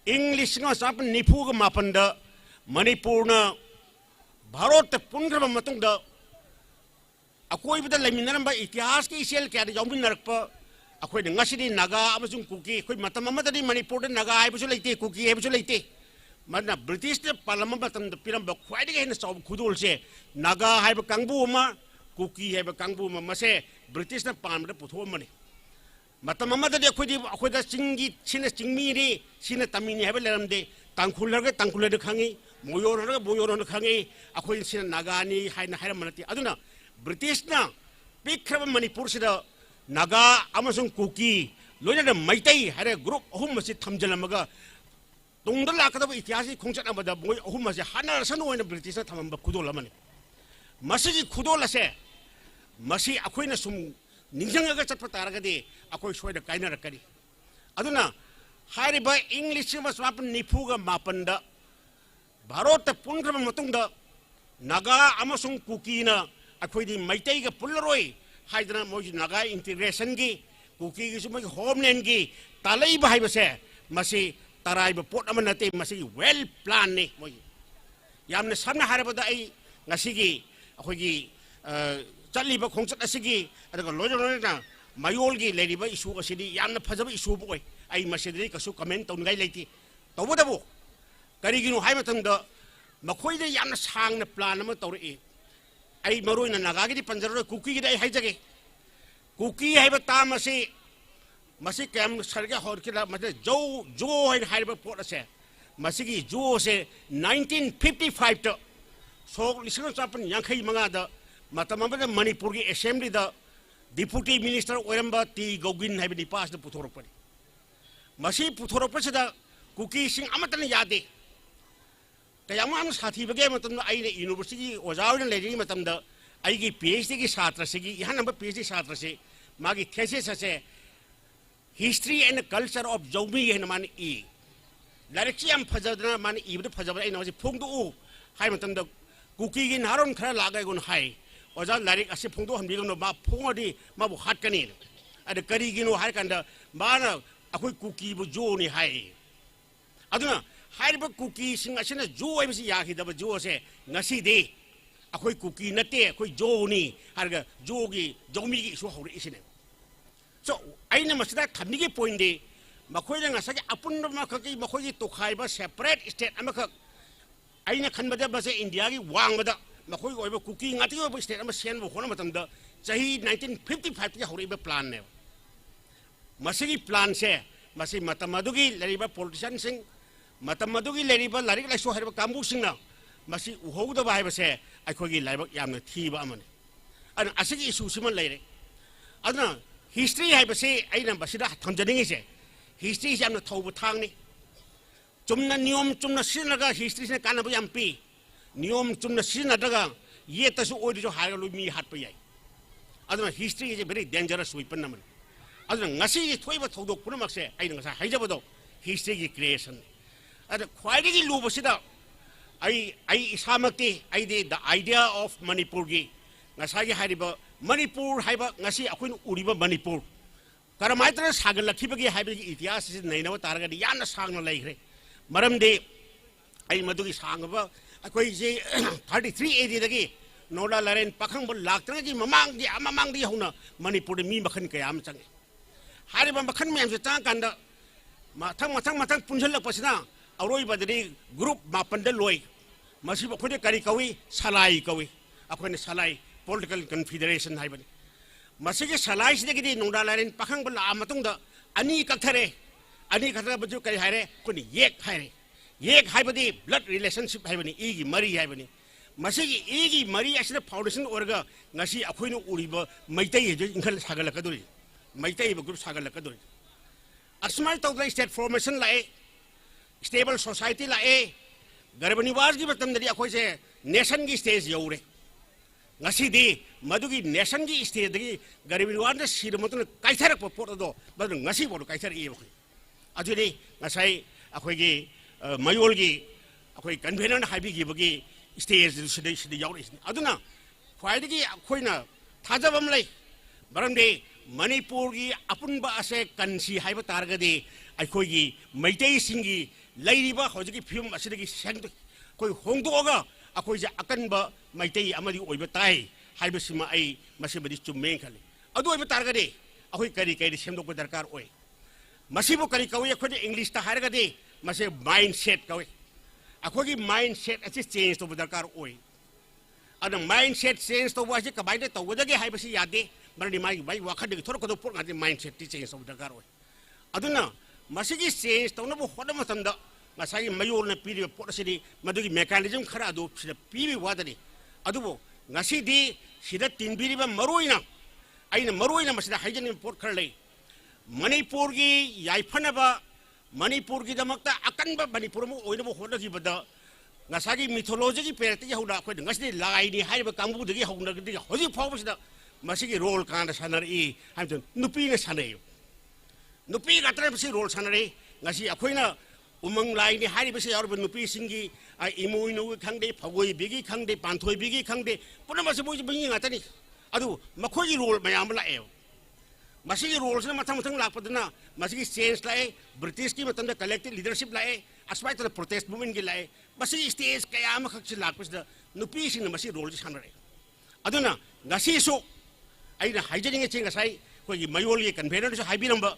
English nga sap nifu ga mapan da manipur na Bharat पुनग्रब मतुंग अकोइबदा लेमिनरंबा इतिहास के इसेल क्या यौमिनरप अखोई ngasidi naga amasung kuki अखोई मतम अमदनी मणिपुर नागा हाइबसु लेते कुकी हाइबसु लेते मना ब्रिटिश ने पार्लियामेंट मतम पिरम ख्वाइदगी हेन सौ खुदोल से नागा हाइब कांगबु अमा कुकी हाइब कांगबु अमा मसे ब्रिटिश ने पामदे पुथोमने मतम अमदनी अखोइदा चिंगी सिने चिंगमीनी सिने तमिनी हाइब लेरमदे तांखुलरगे तांखुलरदे खांगी मोयोररगे मोयोरन खांगी अखोइ सिने नागानी हाइना हाइरमनति अदुना ब्रिटिश ना पिखरब मणिपुर से नागा अमसुंग कुकी लोइना मैतै हारे ग्रुप अहुम मसी थमजलमगा तुंगदा लाकदब इतिहास खोंचत अमदा मोय अहुम मसी हानरसन ओइना ब्रिटिश ना थमम खुदोल अमने मसी खुदोल असे मसी अखोइना सुम निंजंगगा चटप तारगदि अखोइ सोइदा काइनरकनी अदुना हारिबा इंग्लिश मसमापन निफुगा मापनदा भारत पुनग्रब मतुंगदा नागा अमसुंग कुकीना अखोइदी मैतैगा पुल्लरोय हाइदना मोइ नागा इंटीग्रेशन की कुकी की सुमय होमलैंड की तालैब हाइबसे मसी तराइब पोट अमन नते मसी वेल प्लान ने मोइ यामने सामने हारबदा आई ngasiगी अखोइगी चलिब खोंचत असिगी अदगा लोजोना मायोलगी लेरिबा इशू असिदी यामना फजब इशू बोय आई मसीदी कसु कमेंट तौनगाई लेति तौबदबो करिगिनु हाइमतंदा मखोइदे यामना सांगना प्लान अमा तौरई आई मरोइना नागागी पंजरो कुकी गी हाइजगे कुकी हाइब ताम असी मसी कैम सरगे हरकिला मते जो जो हाइब पोट असे मसीगी जो से 1955 त सोक लिसंग चापन यांखै मंगा द मतम अमदा मणिपुर की असेंबली द डिप्यूटी मिनिस्टर ओरंबा टी गौगिन हाइब दी पास द पुथोरपनि मसी पुथोरपसदा कुकी सिंग अमतन यादे कयाम साथी बगे मतम आइने यूनिवर्सिटी ओजावन लेरी मतम द आइगी पीएचडी की छात्र से यहाँ नंबर पीएचडी छात्र से मागी थेसिस से history and culture of Jaume है मान ई लाइक याम फजदना मान इबद फजब आई नजे फोंदु हाय मतम द कुकी की नारोन खरा लागाय गुन हाय ओजा लाइक असे फोंदु हमबिगनो मा फोंगदी माबु हाटकनी अद करिगिनो हाय कंद माना अखोय कुकी बु जोनी हाय अदुना हाइब कुकी सिंग असिना जो आइबसि याखिदब जो से ngasiदी अखोय कुकी नते अखोय जोनी हारगा जोगी जोमीगी इशू हौर इसिने सो आइना मसदा थमिगी पॉइंट दे मखोयना ngasa अपुन मखकी मखोयगी तोखाइबा सेपरेट स्टेट अमख आइना खनबदा बसे इंडिया की वांगबदा मखोय ओइबा कुकी ngati ओइबा स्टेट अम सेनबो होना मतमदा चाही 1955 की हौरिबा प्लान ने मसिगी प्लान से मसि मतमदुगी लरिबा पॉलिटिशियन सिंग मतम अदुगी लेरिबा लारिक लाइसो हाइबा कामबु सिंगना मसि उहोगदबा हाइबसे अखोगी लाइबक यामना थीबा अमने अन असिगी इशू सिमन लेरे अदना हिस्ट्री हाइबसे आइना बसिदा थमजनिंगे से हिस्ट्री यामना थौबु थांगनि चुमना नियम चुमना सिनगा हिस्ट्री से कानबु याम पी नियम चुमना सिनदगा ये तसु ओदिजो हाइगलु मी हाटप याय अदना history is a very dangerous weapon नमन अदना ngasi थोइबा थौदोक पुनमक्से आइना ngasa हाइजबदो हिस्ट्री की क्रिएशन अद ख्वाइदगी लुबसिदा आई इसामक्ति आइदे द आइडिया ऑफ मणिपुर की ngसागी हाइबा मणिपुर हाइबा ngasi अखोइन उरिबा मणिपुर करमाइत्र सागलखिबगी हाइबगी इतिहास से नैनव तारगदी याना सांगना लैखरे मरमदे आई मदुगी सांगबा अखोइ जे 33 एडी दगी नोडा लरेन पाखंब लाक्तगी ममांगदी अममांगदी होना मणिपुर मी मखन कयाम चंगे हारिबा मखन म्याम से ता कांदा मथंग पुंजलपसना अरोई बदरी ग्रुप मापन लोई मसी अखोने करी कवी सलाई कवी अखोने सलाई पॉलिटिकल कन्फेडरेशन हाइबनी मसी के सलाई सिदगी नोंडा लाइन पाखंग ला मतुंग अनी कथरे अनी कथरा बजु करी हारे कोनी येक हारे येक हाइबदी ब्लड रिलेशनशिप हाइबनी इगी मरी हाइबनी मसी की इगी मरी असिना फाउंडेशन ओरगा ngasi अखोइनो उरिबा मैतै जे इंखल सागलकदुरी मैतै ग्रुप सागलकदुरी असमाल तौदा स्टेट फॉर्मेशन लाए स्टेबल सोसाइटी लाए गर्भनिवास की मतमदरी अखोइसे नेशन की स्टेज यौरे ngasiदी मदुगी नेशन की स्टेज दगी गर्भनिवास ने सिर मतन काइथरक पोटदो बदन ngasi बोलो काइथर ए बखै अजुदी ngसाइ अखोइगी मयोलगी अखोइ कन्वेनर हाइबिगिबगी स्टेज सिदि यौरे अदुना ख्वाइदगी अखोइना थाजबम लै बरमदे मणिपुर की अपुनबा असे कंसी हाइब तारगदी अखोइगी मैतै सिंगी लैरिबा हौजिकी फिल्म असिदगी सेंग कोइ होंदोगा ꯑꯩꯈꯣꯏꯁꯦ ꯑꯀꯟꯕ ꯃꯩꯇꯩ ꯑꯃꯗꯤ ꯑꯣꯏꯕ ꯇꯥꯏ ꯍꯥꯏꯕꯁꯤꯃ ꯑꯩ ꯃꯁꯤꯃꯗꯤ ꯆꯨꯝꯃꯦ ꯈꯜꯂꯤ ꯑꯗꯨ ꯑꯣꯏꯕ ꯇꯥꯔꯒꯗꯤ ꯑꯩꯈꯣꯏ ꯀꯔꯤ ꯀꯔꯤ ꯁꯦꯝꯗꯣꯛꯄ ꯗꯔꯀꯥꯔ ꯑꯣꯏ ꯃꯁꯤꯕꯨ ꯀꯔꯤ ꯀꯧꯏ ꯑꯩꯈꯣꯏꯅ ꯏꯪꯂꯤꯁꯇ ꯍꯥꯏꯔꯒꯗꯤ ꯃꯁꯤ ꯃꯥꯏꯟ ꯁꯦꯠ ꯀꯧꯏ ꯑꯩꯈꯣꯏꯒꯤ ꯃꯥꯏꯟ ꯁꯦꯠ ꯑꯁꯤ ꯆꯦꯟꯖ ꯇꯧꯕ ꯗꯔꯀꯥꯔ ꯑꯣꯏ ꯑꯗꯨ ꯃꯥꯏꯟ ꯁꯦꯠ ꯆꯦꯟꯖ ꯇꯧꯕ ꯍꯥꯏꯁꯤ ꯀꯃꯥꯏꯅ ꯇꯧꯒꯗꯒꯦ ꯍꯥꯏꯕꯁꯤ ꯌꯥꯗꯦ ꯃꯔꯝꯗꯤ ꯃꯥꯒꯤ ꯋꯥꯈꯜꯗꯒꯤ ꯊꯣꯔꯛꯀꯗꯕ ꯄꯣꯠ ꯉꯥꯛꯇ ꯃꯥꯏꯟ ꯁꯦꯠꯇꯤ ꯆꯦꯟꯖ ꯇꯧꯕ ꯗꯔꯀꯥꯔ ꯑꯣꯏ ꯑꯗꯨꯅ ꯃꯁꯤꯒꯤ ꯆꯦꯟꯖ ꯇꯧꯅꯕ ꯍꯣꯠꯅꯕ ꯃꯇꯝꯗ ꯉꯁꯥꯏꯒꯤ ꯃꯌꯣꯜꯅ ꯄꯤꯔꯤꯕ ꯄꯣꯠ ꯑꯁꯤꯗꯤ ꯃꯗꯨꯒꯤ ꯃꯦꯀꯥꯅꯤꯖꯝ ꯈꯔ ꯑꯗꯨ ꯁꯤꯗ ꯄꯤꯕ ꯋꯥꯗꯅꯤ ꯑꯗꯨꯕꯨ ꯉꯁꯤꯗꯤ ꯁꯤꯗ ꯇꯤꯟꯕꯤꯔꯤꯕ ꯃꯔꯨꯑꯣꯏꯅ ꯑꯩꯅ ꯃꯔꯨꯑꯣꯏꯅ ꯃꯁꯤꯗ ꯍꯥꯏꯖꯅꯤꯡꯕ ꯄꯣꯠ ꯈꯔ ꯂꯩ ꯃꯅꯤꯄꯨꯔꯒꯤ ꯌꯥꯏꯐꯅꯕ ꯃꯅꯤꯄꯨꯔꯒꯤꯗꯃꯛꯇ ꯑꯀꯟꯕ ꯃꯅꯤꯄꯨꯔ ꯑꯃ ꯑꯣꯏꯅꯕ ꯍꯣꯠꯅꯈꯤꯕꯗ ꯉꯁꯥꯏꯒꯤ ꯃꯤꯊꯣꯂꯣꯖꯤꯒꯤ ꯄꯦꯔꯠꯇꯒꯤ ꯍꯧꯅ ꯑꯩꯈꯣꯏꯅ ꯉꯁꯤꯗꯤ ꯂꯥꯏꯅꯤ ꯍꯥꯏꯔꯤꯕ ꯀꯥꯡꯕꯨꯗꯒꯤ ꯍꯧꯅꯒꯗꯤ ꯍꯧꯖꯤꯛ ꯐꯥꯎꯕꯁꯤꯗ ꯃꯁꯤꯒꯤ ꯔꯣꯜ ꯀꯥꯟꯅ ꯁꯥꯟꯅꯔꯛꯏ ꯍꯥꯏꯕꯗꯨ ꯅꯨꯄꯤꯅ ꯁꯥꯟꯅꯩ ꯅꯨꯄꯤ ꯉꯥꯛꯇꯅ ꯃꯁꯤ ꯔꯣꯜ ꯁꯥꯟꯅꯔꯛꯏ ꯉꯁꯤ ꯑꯩꯈꯣꯏꯅ ꯎꯃꯪ ꯂꯥꯏꯅꯤ ꯍꯥꯏꯔꯤꯕꯁꯤ ꯌꯥꯎꯔꯤꯕ ꯅꯨꯄꯤꯁꯤꯡꯒꯤ ꯏꯃꯣꯏꯅꯨꯒꯤ ꯈꯪꯗꯦ ꯐꯧꯒꯣꯏꯕꯤꯒꯤ ꯈꯪꯗꯦ ꯄꯥꯟꯊꯣꯏꯕꯤꯒꯤ ꯈꯪꯗꯦ ꯄꯨꯝꯅꯃꯛꯁꯤ ꯃꯣꯏꯁꯤ ꯃꯤ ꯉꯥꯛꯇꯅꯤ ꯑꯗꯨ ꯃꯈꯣꯏꯒꯤ ꯔꯣꯜ ꯃꯌꯥꯝ ꯑꯃ ꯂꯥꯛꯑꯦꯕ ꯃꯁꯤꯒꯤ ꯔꯣꯜꯁꯤꯅ ꯃꯊꯪ ꯃꯊꯪ ꯂꯥꯛꯄꯗꯨꯅ ꯃꯁꯤꯒꯤ ꯆꯦꯟꯖ ꯂꯥꯛꯑꯦ ꯕ꯭ꯔꯤꯇꯤꯁꯀꯤ ꯃꯇꯝꯗ ꯀꯂꯦꯛꯇꯤꯚ ꯂꯤꯗꯔꯁꯤꯞ ꯂꯥꯛꯑꯦ ꯑꯁꯨꯃꯥꯏꯅ ꯇꯧꯅ ꯄ꯭ꯔꯣꯇꯦꯁ ꯃꯨꯚꯃꯦꯟꯒꯤ ꯂꯥꯛꯑꯦ ꯃꯁꯤꯒꯤ ꯁ꯭ꯇꯦꯖ ꯀꯌꯥ ꯑꯃꯈꯛꯁꯤ ꯂꯥꯛꯄꯁꯤꯗ ꯅꯨꯄꯤꯁꯤꯡꯅ ꯃꯁꯤ ꯔꯣꯜꯁꯤ ꯁꯥꯟꯅꯔꯛꯑꯦ ꯑꯗꯨꯅ ꯉꯁꯤꯁꯨ ꯑꯩꯅ ꯍꯥꯏꯖꯅꯤꯡꯉꯤꯁꯤ ꯉꯁꯥꯏ ꯑꯩꯈꯣꯏꯒꯤ ꯃꯌꯣꯜꯒꯤ ꯀꯟꯚꯦꯅꯔꯅꯁꯨ ꯍꯥꯏꯕꯤꯔꯝꯕ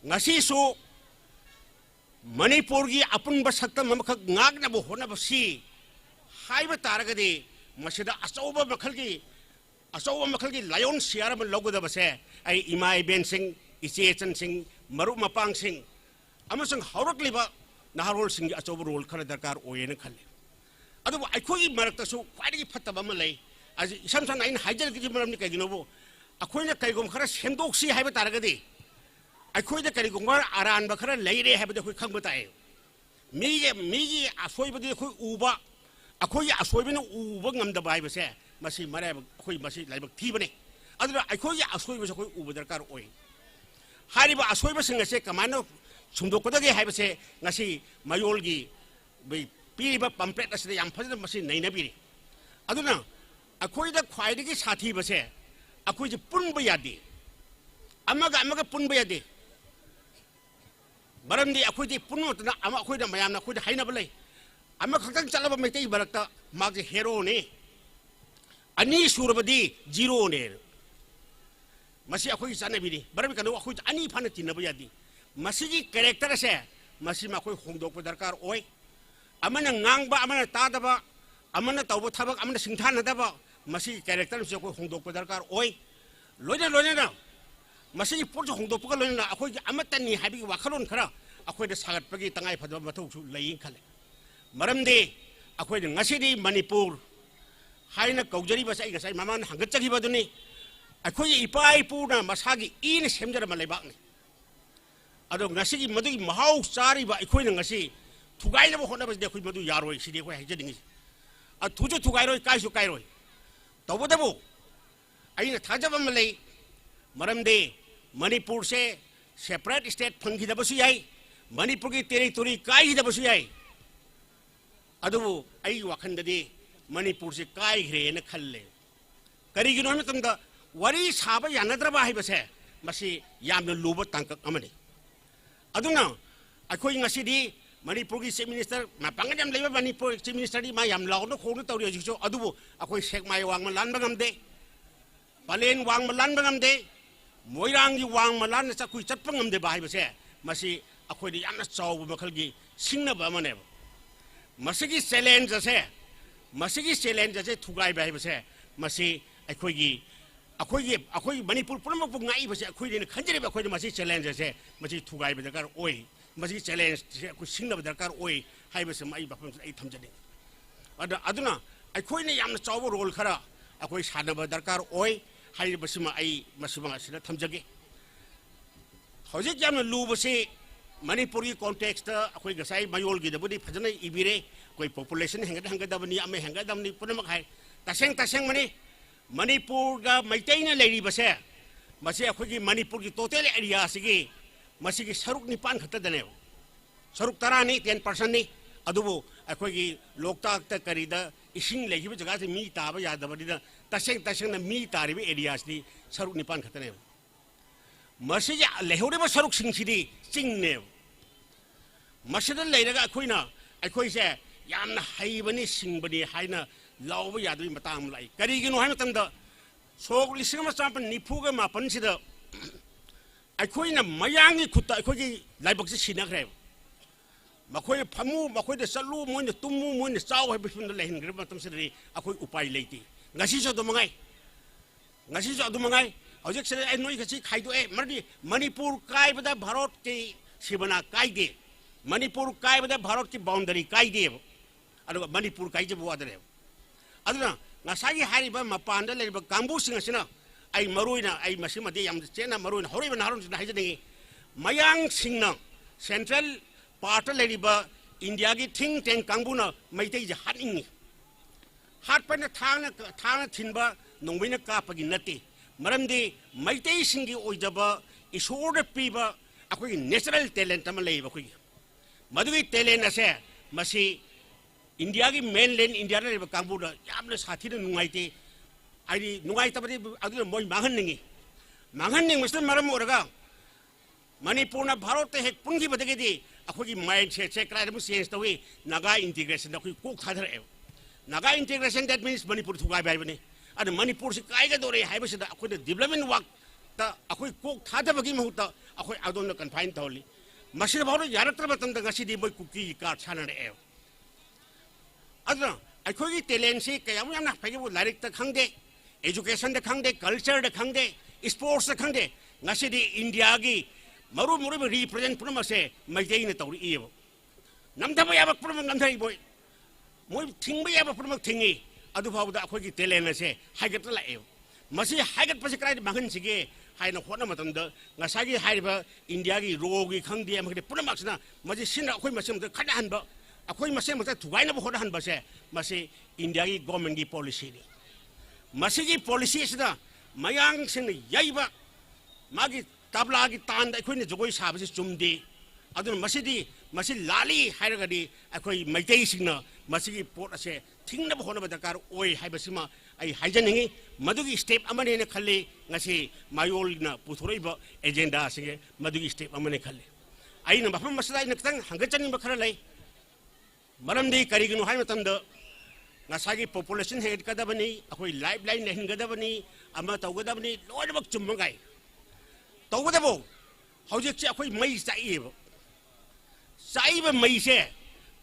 ꯉꯁꯤꯁꯨ ꯃꯅꯤꯄꯨꯔꯒꯤ ꯑꯄꯨꯟꯕ ꯁꯛꯇꯝ ꯑꯃꯈꯛ ꯉꯥꯛꯅꯕ ꯍꯣꯠꯅꯕꯁꯤ ꯍꯥꯏꯕ ꯇꯥꯔꯒꯗꯤ ꯃꯁꯤꯗ ꯑꯆꯧꯕ ꯃꯈꯜꯒꯤ ꯂꯥꯏꯑꯣꯟ ꯁꯤꯌꯥꯔ ꯑꯃ ꯂꯧꯒꯗꯕꯁꯦ ꯑꯩ ꯏꯃꯥ ꯏꯕꯦꯟꯁꯤꯡ ꯏꯆꯦ ꯏꯆꯟꯁꯤꯡ ꯃꯔꯨꯞ ꯃꯄꯥꯡꯁꯤꯡ ꯑꯃꯁꯨꯡ ꯍꯧꯔꯛꯂꯤꯕ ꯅꯍꯥꯔꯣꯜꯁꯤꯡꯒꯤ ꯑꯆꯧꯕ ꯔꯣꯜ ꯈꯔ ꯗꯔꯀꯥꯔ ꯑꯣꯏꯌꯦꯅ ꯈꯜꯂꯤ ꯑꯗꯨꯕꯨ ꯑꯩꯈꯣꯏꯒꯤ ꯃꯔꯛꯇꯁꯨ ꯈ꯭ꯋꯥꯏꯗꯒꯤ ꯐꯠꯇꯕ ꯑꯃ ꯂꯩ ꯏꯁꯝ ꯁꯝꯅ ꯑꯩꯅ ꯍꯥꯏꯖꯔꯛꯈꯤꯕ ꯃꯔꯝꯗꯤ ꯀꯩꯒꯤꯅꯣꯕꯨ ꯑꯩꯈꯣꯏꯅ ꯀꯔꯤꯒꯨꯝꯕ ꯈꯔ ꯁꯦꯝꯗꯣꯛꯁꯤ ꯍꯥꯏꯕ ꯇꯥꯔꯒꯗꯤ ꯑꯩꯈꯣꯏꯗ ꯀꯔꯤꯒꯨꯝꯕ ꯑꯔꯥꯟꯕ ꯈꯔ ꯂꯩꯔꯦ ꯍꯥꯏꯕꯗꯤ ꯑꯩꯈꯣꯏ ꯈꯪꯕ ꯇꯥꯏ ꯃꯤꯒꯤ ꯑꯁꯣꯏꯕꯗꯤ ꯑꯩꯈꯣꯏ ꯎꯕ ꯑꯩꯈꯣꯏꯒꯤ ꯑꯁꯣꯏꯕꯅ ꯎꯕ ꯉꯝꯗꯕ ꯍꯥꯏꯕꯁꯦ ꯃꯁꯤ ꯃꯔꯥꯏꯕꯛ ꯑꯩꯈꯣꯏ ꯃꯁꯤ ꯂꯥꯏꯕꯛ ꯊꯤꯕꯅꯤ ꯑꯗꯨꯅ ꯑꯩꯈꯣꯏꯒꯤ ꯑꯁꯣꯏꯕꯁꯦ ꯑꯩꯈꯣꯏ ꯎꯕ ꯗꯔꯀꯥꯔ ꯑꯣꯏ ꯍꯥꯏꯔꯤꯕ ꯑꯁꯣꯏꯕꯁꯤꯡ ꯑꯁꯦ ꯀꯃꯥꯏꯅ ꯁꯨꯝꯗꯣꯛꯀꯗꯒꯦ ꯍꯥꯏꯕꯁꯦ ꯉꯁꯤ ꯃꯌꯣꯜꯒꯤ ꯄꯤꯔꯤꯕ ꯄꯝꯄ꯭ꯂꯦꯠ ꯑꯁꯤꯗ ꯌꯥꯝ ꯐꯖꯅ ꯃꯁꯤ ꯅꯩꯅꯕꯤꯔꯤ ꯑꯗꯨꯅ ꯑꯩꯈꯣꯏꯗ ꯈ꯭ꯋꯥꯏꯗꯒꯤ ꯁꯥꯊꯤꯕꯁꯦ ꯑꯩꯈꯣꯏꯁꯦ ꯄꯨꯟꯕ ꯌꯥꯗꯦ ꯑꯃꯒ ꯄꯨꯟꯕ ꯌꯥꯗꯦ ꯃꯔꯝꯗꯤ ꯑꯩꯈꯣꯏꯗꯤ ꯄꯨꯟꯅ ꯑꯩꯈꯣꯏꯅ ꯃꯌꯥꯝꯅ ꯑꯩꯈꯣꯏꯗ ꯍꯥꯏꯅꯕ ꯂꯩ ꯑꯃꯈꯛꯇꯪ ꯆꯠꯂꯕ ꯃꯩꯇꯩ ꯃꯔꯛꯇ ꯃꯥꯁꯦ ꯍꯦꯔꯣꯅꯤ ꯑꯅꯤ ꯁꯨꯔꯕꯗꯤ ꯖꯤꯔꯣꯅꯦ ꯃꯁꯤ ꯑꯩꯈꯣꯏꯒꯤ ꯆꯠꯅꯕꯤꯅꯤ ꯃꯔꯝꯗꯤ ꯀꯩꯅꯣ ꯑꯩꯈꯣꯏ ꯑꯅꯤ ꯐꯥꯅ ꯇꯤꯟꯅꯕ ꯌꯥꯗꯦ ꯃꯁꯤꯒꯤ ꯀꯦꯔꯦꯛꯇꯔ ꯑꯁꯦ ꯃꯁꯤ ꯑꯩꯈꯣꯏ ꯍꯣꯡꯗꯣꯛꯄ ꯗꯔꯀꯥꯔ ꯑꯣꯏ ꯑꯃꯅ ꯉꯥꯡꯕ ꯑꯃꯅ ꯇꯥꯗꯕ ꯑꯃꯅ ꯇꯧꯕ ꯊꯕꯛ ꯑꯃꯅ ꯁꯤꯡꯊꯥꯅꯗꯕ ꯃꯁꯤꯒꯤ ꯀꯦꯔꯦꯛꯇꯔꯁꯤ ꯑꯩꯈꯣꯏ ꯍꯣꯡꯗꯣꯛꯄ ꯗꯔꯀꯥꯔ ꯑꯣꯏ ꯂꯣꯏꯅꯅ ꯃꯁꯤꯒꯤ ꯄꯣꯠꯁꯨ ꯍꯣꯡꯗꯣꯛꯄꯒ ꯂꯣꯏꯅꯅ ꯑꯩꯈꯣꯏꯒꯤ ꯑꯃꯠꯇꯅꯤ ꯍꯥꯏꯕꯒꯤ ꯋꯥꯈꯜꯂꯣꯟ ꯈꯔ ꯑꯩꯈꯣꯏꯗ ꯁꯥꯒꯠꯄꯒꯤ ꯇꯉꯥꯏꯐꯗꯕ ꯃꯊꯧꯁꯨ ꯂꯩ ꯈꯜꯂꯤ ꯃꯔꯝꯗꯤ ꯑꯩꯈꯣꯏꯅ ꯉꯁꯤꯗꯤ ꯃꯅꯤꯄꯨꯔ ꯍꯥꯏꯅ ꯀꯧꯖꯔꯤꯕꯁꯦ ꯑꯩ ꯉꯁꯥꯏ ꯃꯃꯥꯡꯗ ꯍꯪꯒꯠꯆꯈꯤꯕꯗꯨꯅꯤ ꯑꯩꯈꯣꯏꯒꯤ ꯏꯄꯥ ꯏꯄꯨꯅ ꯃꯁꯥꯒꯤ ꯏꯅ ꯁꯦꯝꯖꯔꯝꯕ ꯂꯩꯕꯥꯛꯅꯤ ꯑꯗꯣ ꯉꯁꯤꯒꯤ ꯃꯗꯨꯒꯤ ꯃꯍꯥꯎ ꯆꯥꯔꯤꯕ ꯑꯩꯈꯣꯏꯅ ꯉꯁꯤ ꯊꯨꯒꯥꯏꯅꯕ ꯍꯣꯠꯅꯕꯁꯤꯗꯤ ꯑꯩꯈꯣꯏ ꯃꯗꯨ ꯌꯥꯔꯣꯏ ꯁꯤꯗꯤ ꯑꯩꯈꯣꯏ ꯍꯥꯏꯖꯅꯤꯡꯉꯤꯁꯤ ꯊꯨꯁꯨ ꯊꯨꯒꯥꯏꯔꯣꯏ ꯀꯥꯏꯁꯨ ꯀꯥꯏꯔꯣꯏ ꯇꯧꯕꯇꯕꯨ ꯑꯩꯅ ꯊꯥꯖꯕ ꯑꯃ ꯂꯩ ꯃꯔꯝꯗꯤ ꯃꯅꯤꯄꯨꯔꯁꯦ ꯁꯦꯄꯔꯦꯠ ꯁ꯭ꯇꯦꯠ ꯐꯪꯈꯤꯗꯕꯁꯨ ꯌꯥꯏ ꯃꯅꯤꯄꯨꯔꯒꯤ ꯇꯦꯔꯤꯇꯣꯔꯤ ꯀꯥꯏꯈꯤꯗꯕꯁꯨ ꯌꯥꯏ ꯑꯗꯨꯕꯨ ꯑꯩꯒꯤ ꯋꯥꯈꯜꯗꯗꯤ ꯃꯅꯤꯄꯨꯔꯁꯦ ꯀꯥꯏꯈ꯭ꯔꯦꯅ ꯈꯜꯂꯦ ꯀꯔꯤꯒꯤꯅꯣ ꯍꯥꯏꯕ ꯃꯇꯝꯗ ꯋꯥꯔꯤ ꯁꯥꯕ ꯌꯥꯅꯗ꯭ꯔꯕ ꯍꯥꯏꯕꯁꯦ ꯃꯁꯤ ꯌꯥꯝꯅ ꯂꯨꯕ ꯇꯥꯡꯀꯛ ꯑꯃꯅꯤ ꯑꯗꯨꯅ ꯑꯩꯈꯣꯏ ꯉꯁꯤꯗꯤ ꯃꯅꯤꯄꯨꯔꯒꯤ ꯆꯤꯐ ꯃꯤꯅꯤꯁꯇꯔ ꯃꯄꯥꯡꯒꯜ ꯌꯥꯝ ꯂꯩꯕ ꯃꯅꯤꯄꯨꯔ ꯆꯤꯐ ꯃꯤꯅꯤꯁꯇꯔꯗꯤ ꯃꯥ ꯌꯥꯝ ꯂꯥꯎꯅ ꯈꯣꯡꯅ ꯇꯧꯔꯤ ꯍꯧꯖꯤꯛꯁꯨ ꯑꯗꯨꯕꯨ ꯑꯩꯈꯣꯏ ꯁꯦꯛꯃꯥꯏ ꯋꯥꯡꯃ ꯂꯥꯟꯕ ꯉꯝꯗꯦ ꯄꯂꯦꯟ ꯋꯥꯡꯃ ꯂꯥꯟꯕ ꯉꯝꯗꯦ ꯃꯣꯏꯔꯥꯡꯒꯤ ꯋꯥꯡꯃ ꯂꯥꯟꯅ ꯑꯩꯈꯣꯏ ꯆꯠꯄ ꯉꯝꯗꯦꯕ ꯍꯥꯏꯕꯁꯦ ꯃꯁꯤ ꯑꯩꯈꯣꯏꯗ ꯌꯥꯝꯅ ꯆꯥꯎꯕ ꯃꯈꯜꯒꯤ ꯁꯤꯡꯅꯕ ꯑꯃꯅꯦꯕ ꯃꯁꯤꯒꯤ ꯆꯦꯂꯦꯟꯖ ꯑꯁꯦ ꯊꯨꯒꯥꯏꯕ ꯍꯥꯏꯕꯁꯦ ꯃꯁꯤ ꯑꯩꯈꯣꯏꯒꯤ ꯃꯅꯤꯄꯨꯔ ꯄꯨꯝꯅꯃꯛꯄꯨ ꯉꯥꯛꯏꯕꯁꯦ ꯑꯩꯈꯣꯏꯅ ꯈꯟꯖꯔꯤꯕ ꯑꯩꯈꯣꯏꯅ ꯃꯁꯤ ꯆꯦꯂꯦꯟꯖ ꯑꯁꯦ ꯃꯁꯤ ꯊꯨꯒꯥꯏꯕ ꯗꯔꯀꯥꯔ ꯑꯣꯏ ꯃꯁꯤꯒꯤ ꯆꯦꯂꯦꯟꯖꯁꯦ ꯑꯩꯈꯣꯏ ꯁꯤꯡꯅꯕ ꯗꯔꯀꯥꯔ ꯑꯣꯏ ꯍꯥꯏꯕꯁꯤꯃ ꯑꯩ ꯃꯐꯝꯁꯤꯗ ꯑꯩ ꯊꯝꯖꯅꯤꯡꯉꯤ ꯑꯗꯨꯅ ꯑꯩꯈꯣꯏꯅ ꯌꯥꯝꯅ ꯆꯥꯎꯕ ꯔꯣꯜ ꯈꯔ ꯑꯩꯈꯣꯏ ꯁꯥꯟꯅꯕ ꯗꯔꯀꯥꯔ ꯑꯣꯏ ꯍꯥꯏꯔꯤꯕꯁꯤꯃ ꯑꯩ ꯃꯁꯤꯃ ꯑꯁꯤꯗ ꯊꯝꯖꯒꯦ ꯍꯧꯖꯤꯛ ꯌꯥꯝꯅ ꯂꯨꯕꯁꯤ ꯃꯅꯤꯄꯨꯔꯒꯤ ꯀꯣꯟꯇꯦꯛꯁꯇ ꯑꯩꯈꯣꯏ ꯉꯁꯥꯏ ꯃꯌꯣꯜꯒꯤꯗꯕꯨꯗꯤ ꯐꯖꯅ ꯏꯕꯤꯔꯦ ꯑꯩꯈꯣꯏ ꯄꯣꯄꯨꯂꯦꯁꯟ ꯍꯦꯟꯒꯠꯍꯟꯒꯗꯕꯅꯤ ꯑꯃ ꯍꯦꯟꯒꯠꯒꯗꯕꯅꯤ ꯄꯨꯝꯅꯃꯛ ꯍꯥꯏ ꯇꯁꯦꯡꯕꯅꯤ ꯃꯅꯤꯄꯨꯔꯒ ꯃꯩꯇꯩꯅ ꯂꯩꯔꯤꯕꯁꯦ ꯃꯁꯤ ꯑꯩꯈꯣꯏꯒꯤ ꯃꯅꯤꯄꯨꯔꯒꯤ ꯇꯣꯇꯦꯜ ꯑꯦꯔꯤꯌꯥꯁꯤꯒꯤ ꯃꯁꯤꯒꯤ ꯁꯔꯨꯛ 9 ꯈꯛꯇꯗꯅꯦꯕ ꯁꯔꯨꯛ 10ꯅꯤ 10%ꯅꯤ ꯑꯗꯨꯕꯨ ꯑꯩꯈꯣꯏꯒꯤ ꯂꯣꯛꯇꯥꯛꯇ ꯀꯔꯤꯗ ꯏꯁꯤꯡ ꯂꯩꯈꯤꯕ ꯖꯒꯥꯁꯤ ꯃꯤ ꯇꯥꯕ ꯌꯥꯗꯕꯅꯤꯅ ꯇꯁꯦꯡꯅ ꯃꯤ ꯇꯥꯔꯤꯕ ꯑꯦꯔꯤꯌꯥꯁꯤꯗꯤ ꯁꯔꯨꯛ 9 ꯈꯛꯇꯅꯦꯕ ꯃꯁꯤꯒꯤ ꯂꯩꯍꯧꯔꯤꯕ ꯁꯔꯨꯛꯁꯤꯡꯁꯤꯗꯤ ꯆꯤꯡꯅꯦꯕ ꯃꯁꯤꯗ ꯂꯩꯔꯒ ꯑꯩꯈꯣꯏꯁꯦ यामना हाइबनी सिंगबनी हाइना लाव यादवी मताम लाई करीगिनो हाइ मतंदा सोग लिसिंग मचापन निफुगा मापन सिदा अखोइना मयांगी खुता अखोगी लाइबक्सि सिनाखरे मखोइ फमु मखोइ चलु मोइने तुमु मोइने चाव हाइ बिफुन लेहिनग्रे मतम सिदि अखोइ उपाय लेति ngasi so दुमंगाई हजिक से आई नोई खसी खाइदो ए मरदी मणिपुर काय बदा भारत के सिबना काय दे मणिपुर काय बदा भारत की बाउंड्री काय दे अदुगा मणिपुर काय जे बुआदरे अदुना ngасagi hariba mapanda leriba kambu singasina ai maruina ai masimade yam chena maruina horiba narun sina haijani mayang singna central part leriba india gi think tank kambuna maitei je haningi hat pana thana thinba nongwina kapagi nati maramdi maitai singi oidaba isore piba akoi natural talent ama leiba koi madugi talent ase masi india gi mainland india na leiba kambuda yamna sathina nungaite ai nungai tabadi adu moi manghanning muslim maram oraga manipurna bharat hek pungi badagedi akoi mind se krai mu change tawi naga integration akoi kok thadare naga integration that means manipur thugai bai bani and manipur se kai ga dore hai basida akoi development work ta akoi kok thada bagi mahuta akoi adon confine tawli masir bharu yaratra batam da gasi di boy kuki ka chana re adna akoi gi talent se kayam yamna phage bu larik ta khangde education da khangde culture da khangde sports da khangde ngasi di india gi maru represent purma se maitei na tawri e namdaba yabak purma namdai boy moi thingba yaba purma thingi adu phawda akhoi gi talent ase haigat la e masi haigat pasi krai mahan sige haina khona matam da ngasagi haiba india gi rogi khangdi amagde purma sina masi sina akhoi masem da khada hanba akhoi masem da thugaina ba khoda hanba se masi india gi government gi policy ni masi gi policy sina mayang sing yaiba magi tabla gi tan da akhoi ne jogoi sabase chumdi adun masi lali hairagadi akhoi maitei singna masigi pot ase thingna ba hona ba dakar oi haibasima ai haijaningi madugi step amane ne khalle ngasi mayol na puthoroi agenda ase madugi step amane khalle ai na bafam masala ina tang hangachani ba khara lai maramdi kariginu hai matamda ngasagi population head kadabani akhoi lifeline ne hingadabani ama tawgadabani loinabak chummangai tawgadabo hojik che akhoi mai saiba mai se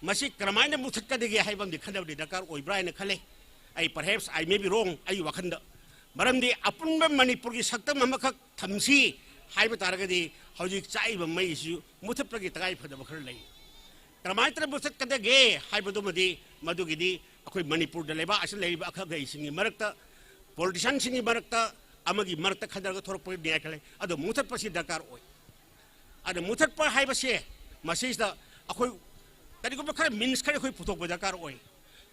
masi kramaina muthakka dege haibam de khadawdi dakar oi braina khale ai perhaps I may be wrong ai wakhanda maramdi apunba manipur gi saktam amakak thamsi haiba taragadi hojik saiba mai su muthapagi tagai phadaba khar lai kramaitra muthakka dege haiba do madugidi akoi manipur da leba asal leba akha gai singi marakta politician singi marakta amagi marakta khadaga thorpo dia khale ado muthapasi dakar oi ado muthappa haiba se masi da akoi kadi ko khar means khare khoi puthok badakar oi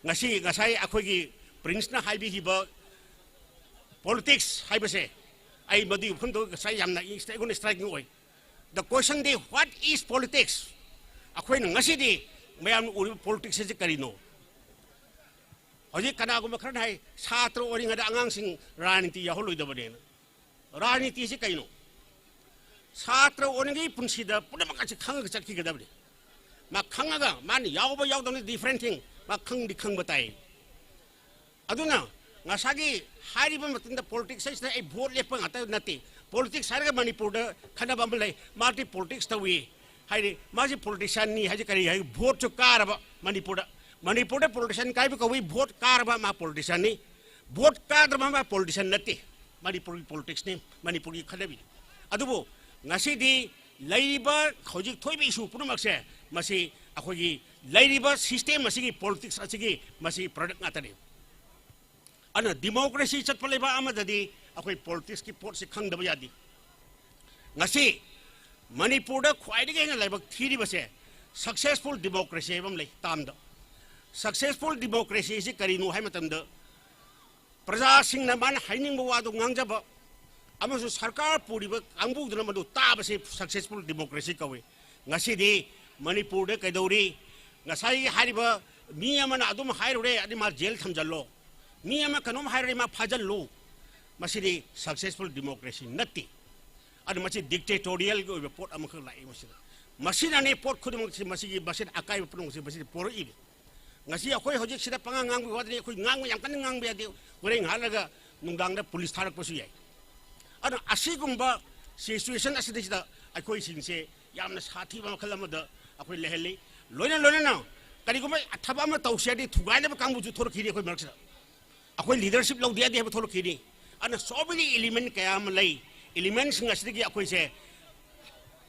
ngasai akhoi gi prince na haibi hiba politics haiba se ai madi phundo sai yamna striking oi the question de what is politics akhoi ngasi di mayam uri politics se karino hoji kana ko khar nai satro ori ngada angang sing raniti yaholoi da bane raniti se kaino satro ori gi punsida puna makasi khanga chakki ga dabde ma khangaga man yawba yawdong different thing ma khang di khang batai aduna ngasagi hariba matunda politics is ai vote lepa ngata nati politics harga manipur da khana bam lai marti politics tawi hairi maji politician ni haji kari hai vote chu karaba manipur da politician kai bi kawi vote karaba ma politician ni vote karaba ma politician nati manipur politics ni manipur gi khadabi adubo ngasi di laiba khojik thoibi issue purumakse masi akhogi laiba system masi politics asigi masi product ngatani ana democracy chatpaleba amadadi akhoi politics ki pot se khangdaba yadi ngasi manipur da khwaidigi na laiba thiri base successful democracy bam lai tamda successful democracy se karinu hai matamda praja sing na man haining ba wadu ngangjaba amasu sarkar puriba angbu duna madu tabase successful democracy kawe ngasi di manipur da kaidori ngasai hariba mi amana adum hairure adi ma jail thamjallo mi ama kanom hairure ma phajallo masidi successful democracy natti adi machi dictatorial go pot amakha lai masida masida ne pot khudum masigi basid akai pung masidi por ibi ngasi akhoi hojik sida pangang ngang wadri akhoi ngang yang kan ngang be adi goreng halaga nungdang da police tharak pasu yai ana asigumba situation asida sida akhoi singse yamna sathi ba makhalam da akhoi leheli loina na kari gumai athaba ma tawsiadi thugai na kangbu ju thor khiri akhoi marksa akhoi leadership log dia dia thor khiri ana so many element kayam lai elements ngasidi gi akhoi se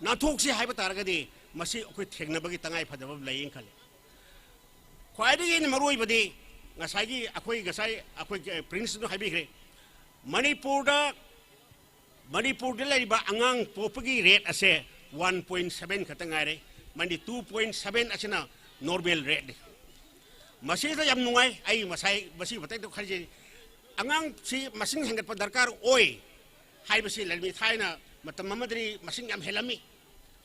na thok si haiba taragadi masi akhoi thegna bagi tangai phadaba laing khale khwaidagi ni maroi badi ngasai gi akhoi gasai akhoi prince no haibi khre manipur da lariba angang popagi rate ase 1.7 khatangai re mandi 2.7 asina normal rate masi da yam nungai ai masai basi batai to kharje angang si masing hengat pa darkar oi hai basi lalmi thaina matam mamadri masing yam helami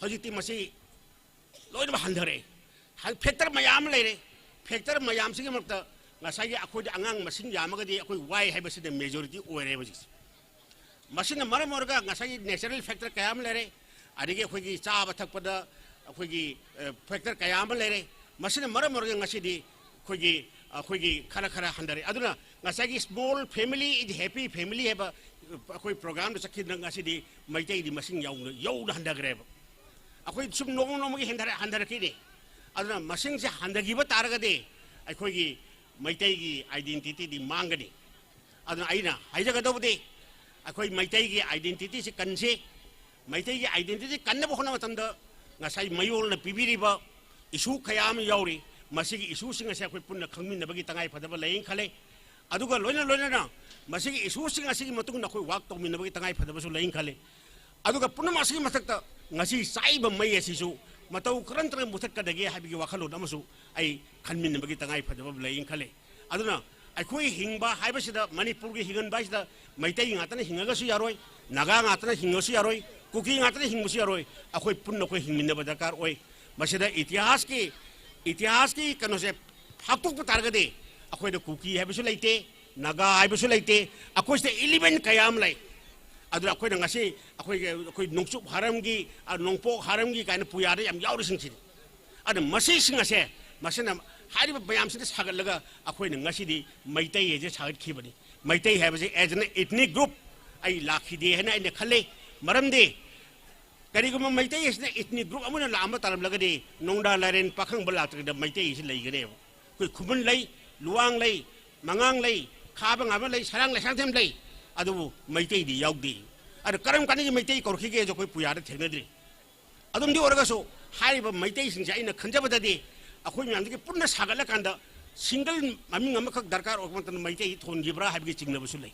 hojiti masi loina handare factor mayam leire factor mayam sigi makta ngasai akhoi angang masing yamagadi akhoi wai hai basi the majority oire basi masina maram orga ngasai natural factor kayam lere adigi akhoi gi chaba thakpada akhoi gi factor kayam lere masina maram orga ngasidi akhoi gi khara handare aduna ngasai gi small family is happy family heba akhoi program da sakhi ngasidi maitai di masing yau handagre akhoi sum no gi handare ki de aduna masing se handagi ba taraga de akhoi gi maitai gi identity di mangani aduna aina haijaga dobde akhoi maitai gi identity se kanse maitai gi identity kanna bo khona matanda ngasai mayol na pibiriba isu khayam yauri masigi isu singa se akhoi punna khangmin na bagi tangai phadaba laing khale aduga loina na masigi isu singa sigi matung na khoi wak tawmin na bagi tangai phadaba su laing khale aduga punna masigi mathakta ngasi saiba mai asisu matau karantra muthak kadage habigi wakhalo namasu ai khanmin na bagi tangai phadaba laing khale aduna akhoi hingba haibasida manipur gi hingan baisida maitai ngatana hingaga su yaroi naga ngatana hingasu yaroi kuki ngatana hingasu yaroi akhoi punna khoi hingminna badakar oi masida इतिहास की कनो से फाक्तुक पतारगदे अखोय the cookie हैबसु लेते नागा हैबसु लेते अखोय से element कयाम लै अदु अखोय न ngasi अखोय नोंचुक हारमगी नोंपो हारमगी काइन पुयारे याम यावरि सिंगसि अदु मसी सिंगसे मसना हारिब बयाम सिद सागलगा अखोय न ngasi दि मैतै एजे सागत खिबनि मैतै हैबसे एज एन एथनिक ग्रुप आई लाखिदे हेना इन खले मरमदे करीगुम मैतै इसने इतनी ग्रुप अमुना लाम तारम लगदे नोंडा लारेन पाखंग बलात्र द मैतै इस लैगने कोई खुमन लै लुवांग लै मंगांग लै खाबंग आम लै सरंग लै सांथेम लै अदु मैतै दि यावदि अर करम कानि मैतै कोरखिगे जो कोई पुयार थेगनद्रि अदुम दि ओरगसो हारिब मैतै सिंजा इन खंजबददि अखोय म्यामदि पुन्ना सागला कांदा सिंगल ममिंग अमखक दरकार ओकमतन मैतै थोनगिब्रा हाबिगे चिंगनबसु लै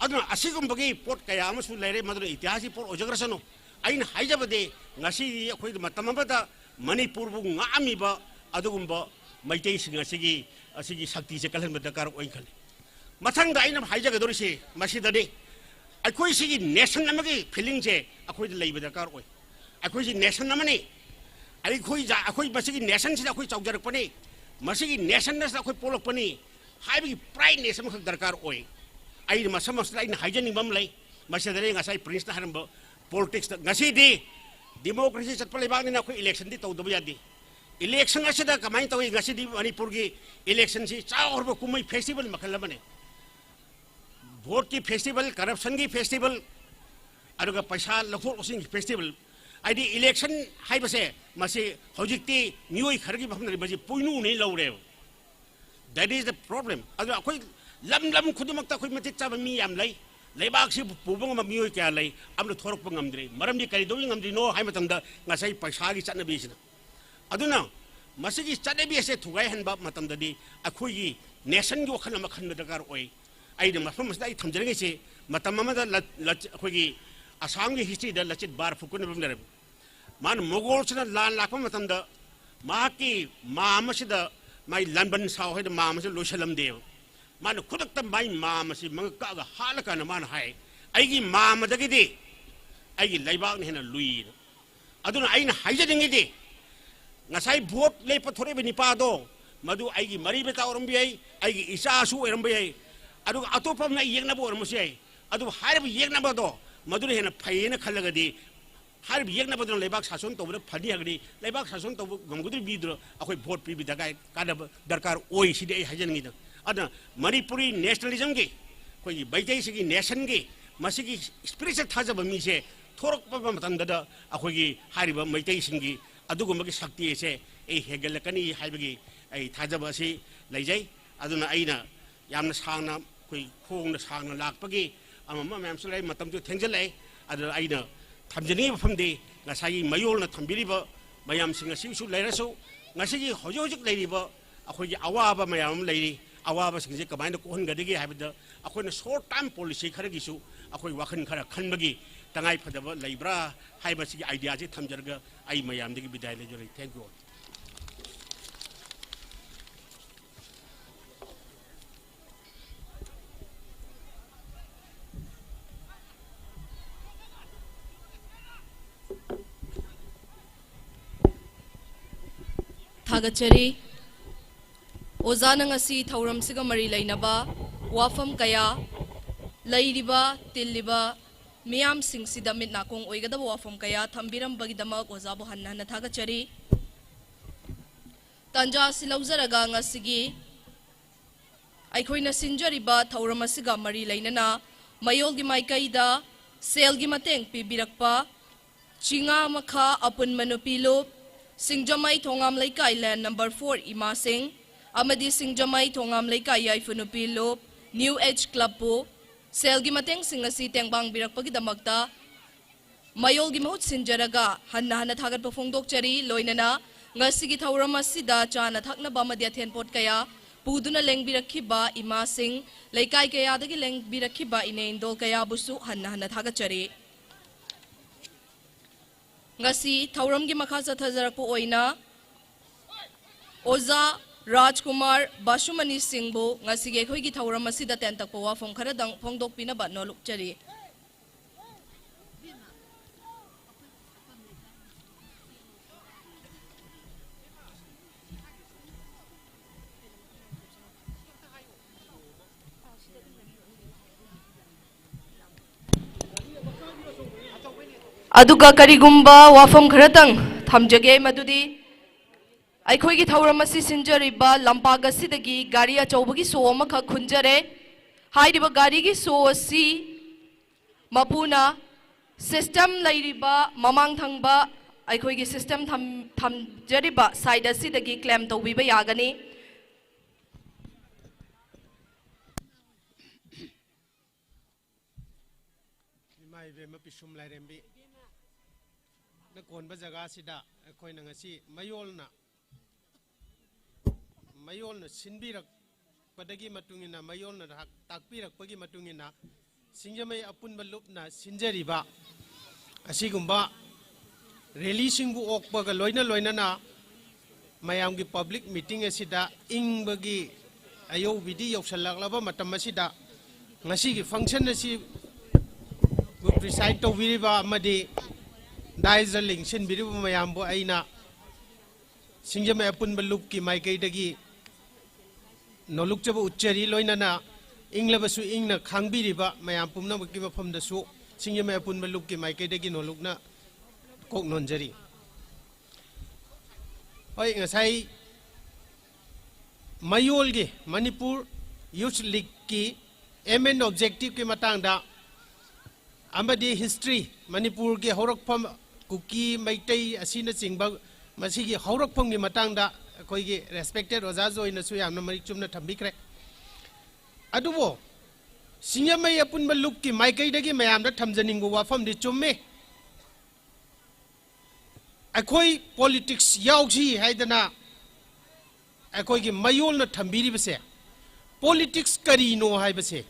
अदुना असिगुमबगी पोट कया अमसु लैरे मदुर इतिहासी pot ओजग्रसनो ain haijabade ngasi akhoi matamabada manipur bu ngamiba adugumba maitei singa asigi shakti se kalhan badakar oi khale mathang da aina haijaga dorisi masidade akhoi sigi nation namagi feeling je akhoi lei badakar oi akhoi si nation namani akhoi basigi nation sida akhoi chawjarak pani masigi nation na akhoi polok pani haibi pride nation khak darkar oi ai masamasla aina haijani bam lei masidade ngasai prince na haramba politics ngasi di democracy chat pale bang na ko election di taw dobu yadi election asida kamai taw ngasi di manipur gi election si chaur bo kumai festival makhala bane vote ki festival corruption gi festival aruga paisa lafo osing festival id election hai base masi hojikti nioi khargi bhamna baji puinu nei lawre that is the problem adu akoi lam khudimakta khoi matik cha mi yam lai लेबाक से पुबंग मियोय क्या लै अमन थोरक पंगमद्रे मरमदि करि दोइ ngमद्रि no हाय मतमदा ngasai paisa gi चनबि सिना अदुना मसिगी चनबि से थुगाय हनबा मतमददि अखोय gi nation gi वखन म खन दरकार ओय आई द मफम मसदा आई थमजरगे से मतम मदा अखोय gi असम gi हिस्ट्री द लचित बार फुकुन बमदर मान मोगल सना लान लाख मतमदा मा की मा मसिदा माई लंबन साव है द मा मस लोसलम देव मान खुदक तम बाई माम से मंग का हाल का न मान हाय आईगी माम दगिदि आईगी लैबाग ने हेना लुई अदुन आइन हाइजदिंग दि ngasai vote le pathore be nipado madu aigi mari beta orombi aigi isa su orombi adu atopam na yegna bo oromsi adu harib yegna ba do madu hena phaina khallagadi हर भी young नबदन लेबाक शासन तब funny हगनी लेबाक शासन तब गमगुद्री बीद्र अखोई vote PB दगाई कादब दरकार ओई सिदे आई हाजनगी द अदना मणिपुरी नेशनलिज्म के कोई बैजै सिगी नेशन के मसिगी स्पिरिचुअल थाजब मीसे थोरक मतमदद अखोई हारिब मैतै सिंगी अदुगुमगी शक्ति से ए हेगलकनी हाइबगी आई थाजब असि लैजै अदुना आइना यामना सांगना कोई खोंगना सांगना लाकपगी अमम मैम सुलाई मतम जो थेंजलै अदु आइना थमजनी मफमदे ngасai mayolna thambiriba mayam singa sisu leirasu ngasigi hojojik leiriba akhoi awaba mayam leiri awaba singje kamaina kohon gadigi habida akhoi short term policy kharagi su akhoi wakhan khara khanbagi tangai phadaba leibra haiba sigi idea je thamjarga ai mayam digi bidai le jori thank you थागचरी ओजाना ngasi thauram siga mari lainaba wafam kaya lairiba tilliba miyam singsida mit nakong oigadaba wafam kaya thambiram bagidama ozabu hanna na thagachari tanja silauzaraga ngasigi aikhoina sinjariba thauram asiga mari lainana mayolgi maikaida selgi mateng pibirakpa Chingamakha apun manupilo Singjamei Chingamathak land number 4 Ima Singh amadi Singjamei Chingamathak yaifunupilo New Age Club po selgi mateng singasi tengbang birakpagi damakta mayolgi mahut sinjaraga hanna thagat pa phongdok chari loinana ngasigi thauram asida chana thakna bamadi athen pot kaya puduna lengbirakhiba Ima Singh laikai kaya dagi lengbirakhiba ine indol kaya busu hanna thagat chari ngasi thauram gi makha sathajarak po oina oza Rajkumar Basumani Singh bo ngasi ge khoi gi thauram asida ten tak po wa phong khara dang phongdok pina ba no lukchari aduga karigumba wafam kharatang thamjage madudi aikhoi gi thauram asi sinjariba lampaga sidagi gari achobagi so amakha khunjare hairiba gari gi so asi mapuna system lairiba mamang thangba aikhoi gi system thamjariba side asidagi claim tawbiba yagani mai ve ma pisum lai rembi na kon ba jaga sida khoi na ngasi mayolna sinbirak padagi matungina mayolna takpirak pagi matungina Singjamei apun balupna sinjariba asigumba releasing bu okpa ga loina na mayam gi public meeting asida ingbagi ayo bidi yoksallaklaba matam asida ngasi gi function asi bu preside to viriba amadi daizaling sin biriba mayam bo aina Singjamei apun balup ki maikai dagi noluk chaba uchari loina na inglabasu ingna khangbiriba mayam pumna ki mafam da su Singjamei apun balup ki maikai dagi noluk na kok nonjari oi ngasai mayol gi Manipur Youth League ki main objective ki matang da amadi history Manipur gi horakpham kuki maitai asina chingba masigi horakpham gi matang da koi gi respected oza joina su yamna mari chumna thambikre adubo Singjamei apun balup ki maikai dagi mayam da thamjaning bu wafam di chumme akoi politics yauji haidana akoi gi mayol na thambiri base politics kari no hai base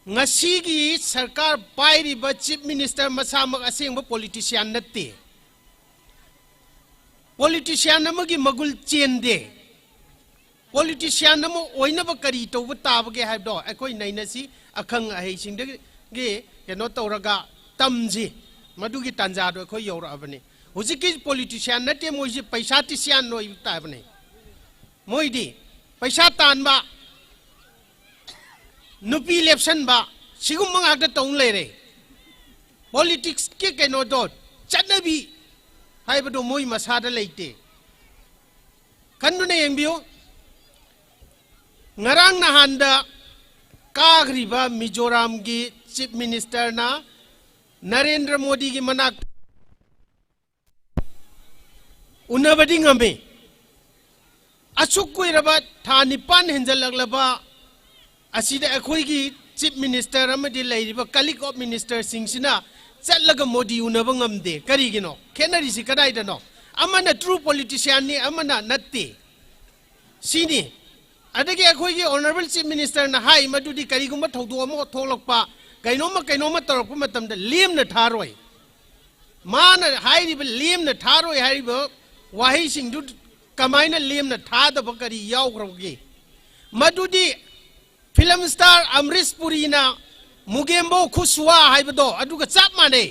ngasi gi sarkar pairi ba chief minister masamak aseng ba politician natte politician namagi magul chende politician namo oina ba kari to ba ta ba ge hai do akoi naina si akhang ahei sing de ge keno tawraga tamji madugi tanja do akoi yora abani hujiki politician nate moji paisa tisian no ta abani moidi paisa tanba nupi election ba sigum manga da tong le re politics ke keno dot चन्नबी हाइबदो मोई मसादा लेते खंडुने यंबियो ngarang nahanda kagriba Mizoram gi chief minister na Narendra Modi gi manak unabadi ngame achuk kuiraba thanipan henjalaglaba asida akhoi gi chief minister amadi leiriba kalik of minister singsina chatlaga Modi unaba ngamde karigino khenari si kadai dano amana true politician ni amana natte sini adagi akhoi gi honorable chief minister na hai madudi kariguma thodu amo tholokpa kainoma torokpa matamda lemna tharoi mana hai ri lemna tharoi hai ba wahi singdu kamaina lemna thadaba kari yawgrogi madudi film star Amrish Puri na mugembo khuswa hai bado aduga chap mane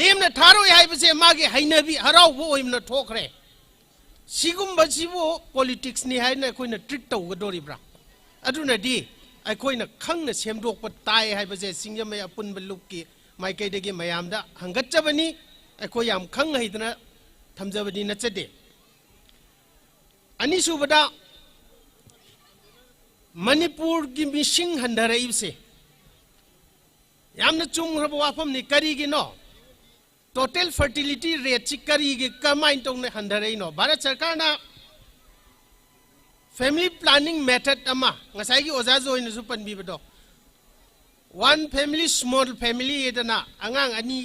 lemna tharoi hai base magi hainabi harau bo oimna thokre sigum basibo politics ni hai na koina trick taw gadori bra aduna di ai koina khangna semdok pa tai hai base Singjamei apun baluk ki mai kai degi mayamda hangat chabani ai ko yam khang haidna thamjabani na chade ani subada Manipur gi missing handarai se yamna chung rabo wafam ni kari gi no total fertility rate chikari gi kamain tong ne handarai no Bharat Sarkar na family planning method ama ngasai gi oza join su panbi bado one family small family edana angang ani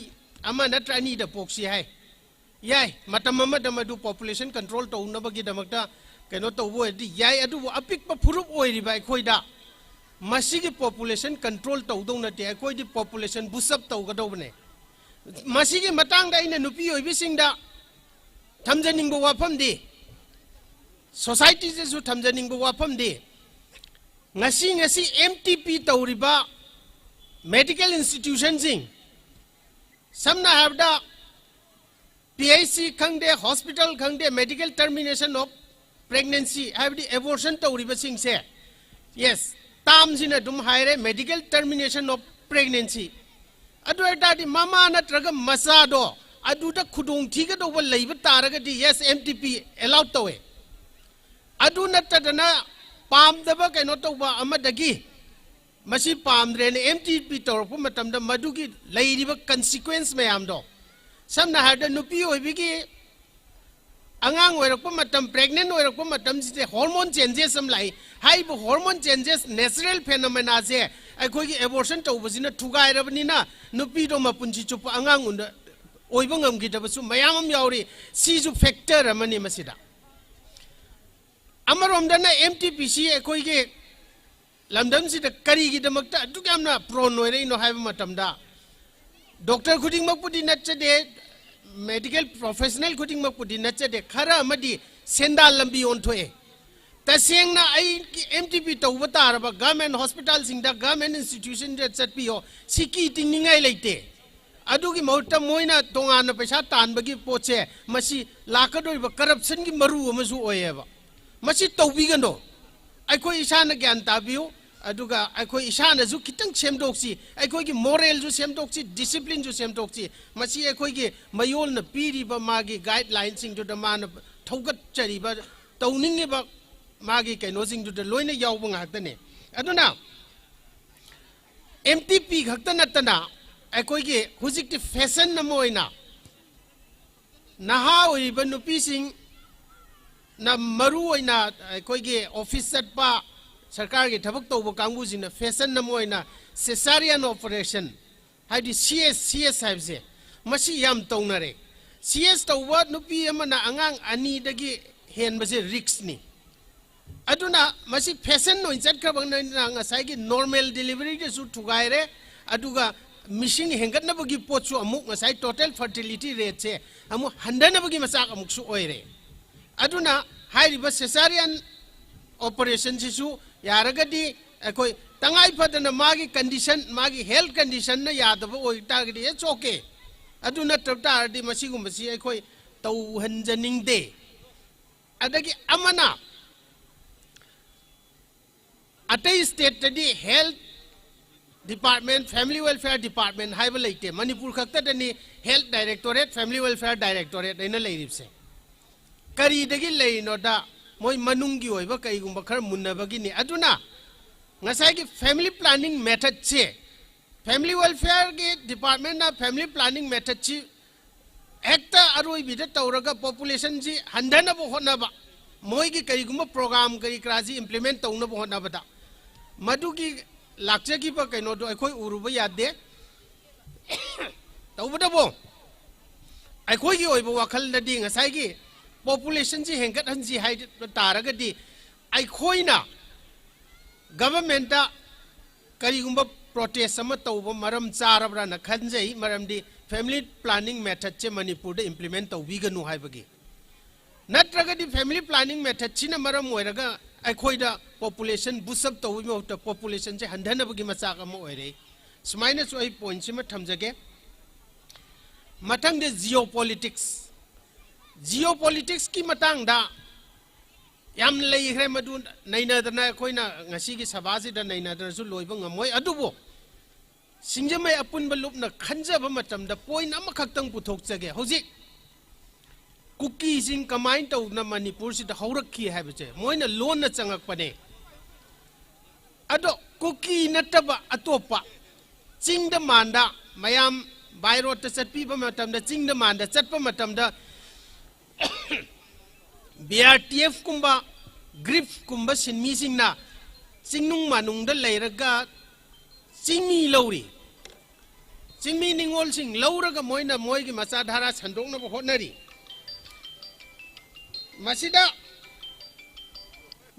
ama natra ani da poksi hai yai matam ama da madu population control to na bagi damakta keno to wo di yai adu apik pa phurup oi ri bai khoida masigi population control to dong na te khoi di population busap to ga do bane masigi matang da ina nupi oi bising da thamjaning bo wafam di society je su thamjaning bo wafam di ngasi MTP tawriba medical institution sing samna habda PIC khangde hospital khangde medical termination of pregnancy have the abortion tawriba sing se yes tam sina dum haire medical termination of pregnancy adu eta di mama natraga masado adu da khudong thiga do leiba taraga di yes MTP allowed tawe adu natadana pam daba kaino tawba amadagi masi pamdre ne MTP torpu matamda madugi leiriba consequence mayam do samna hada nupi oibigi angang oirakpa matam pregnant oirakpa matam se hormone changes am lai hai bu hormone changes natural phenomena je akhoi gi abortion tawbasina thugai rabani na nupi do mapunchi chup angang unda oiba ngam gi dabasu mayam am yauri si ju factor amani masida amarom dana MTPC akhoi gi lamdam si da kari gi damakta dukamna prone oire no haiba matamda doctor khuding makpudi natchade medical professional khuding makpudi natchade khara amadi sendal lambi onthoe tasengna ai MTP tawba taraba government hospital singda government institution de chatpio siki tingningai leite adugi mauta moina tongana paisa tanbagi poche masi lakadoi corruption gi maru amasu oyeba masi tawbigano akhoi isana gyan tabiu aduga akhoi isana ju kitang semdoksi akhoi gi moral ju semdoksi discipline ju semdoksi masi akhoi gi mayol na piri ba magi guidelines sing ju da man thogat chari ba tawning ba magi kaino sing ju da loina yaw ba ngak tane aduna MTP khakta natana akhoi gi hujik ti fashion na moina naha oi ba nupi sing na maru oina akhoi gi office sat pa sarkar gi thabak tawba kangbu jina fashion na moina cesarean operation haidi CS haibse masi yam tawnare CS tawba nupi amana angang ani dagi hen base risk ni aduna masi fashion no injat khabang na ngasai gi normal delivery de su thugaire aduga missing hengat na bagi potsu amuk ngasai total fertility rate che amu handana bagi masak amuk su oire aduna hairiba cesarean operation sisu yaragadi akoi tangai padana magi condition magi health condition na yadaba oi targadi it's okay aduna tabta di masigu masi akoi tau hanjaning de adagi amana atai state di health department family welfare department haiba leite manipur khakta dani health directorate family welfare directorate aina leiripse kari dagi leino da moi manungi oiba kai gumba khar munnabagi ni aduna ngasai gi family planning method che family welfare gi department na family planning method chi ekta aroi bida tawraga population ji handana bo hona ba moi gi kai gumba program kai kraji implement tawna bo hona ba da madugi lakche ki ba kaino do ai khoi uruba yadde tawbada bo ai khoi gi oiba wakhal na di ngasai gi population ji hengat hanji hai taraga di ai khoi na government da kari gumba protest sama tawba maram charabra na khanjai maram di family planning method che manipur da implement tawbi ganu hai bagi natraga di family planning method china maram oiraga ai khoi da population busap tawbi mo ta population che handana bagi machak ama oire smaina so ai point sima thamjage matang de geopolitics ki matang da yam lei hre madu naina dana khoina ngasi gi sabasi da naina da su loiba ngamoi adubo singjamai apun balup na khanja ba matam da point am khaktang puthok chage hoji kuki sing kamain tau na manipur si da haurak ki ha bache moina lon na changak pane ado kuki nataba atopa chingda manda mayam bairot ta chatpi ba matam da chingda manda chatpa matam da BRTF kumba grip kumba sinmi singna singnung manung da leiraga singmi lauri singmi ningol sing lauraga moina moigi macha dhara sandong na honari masida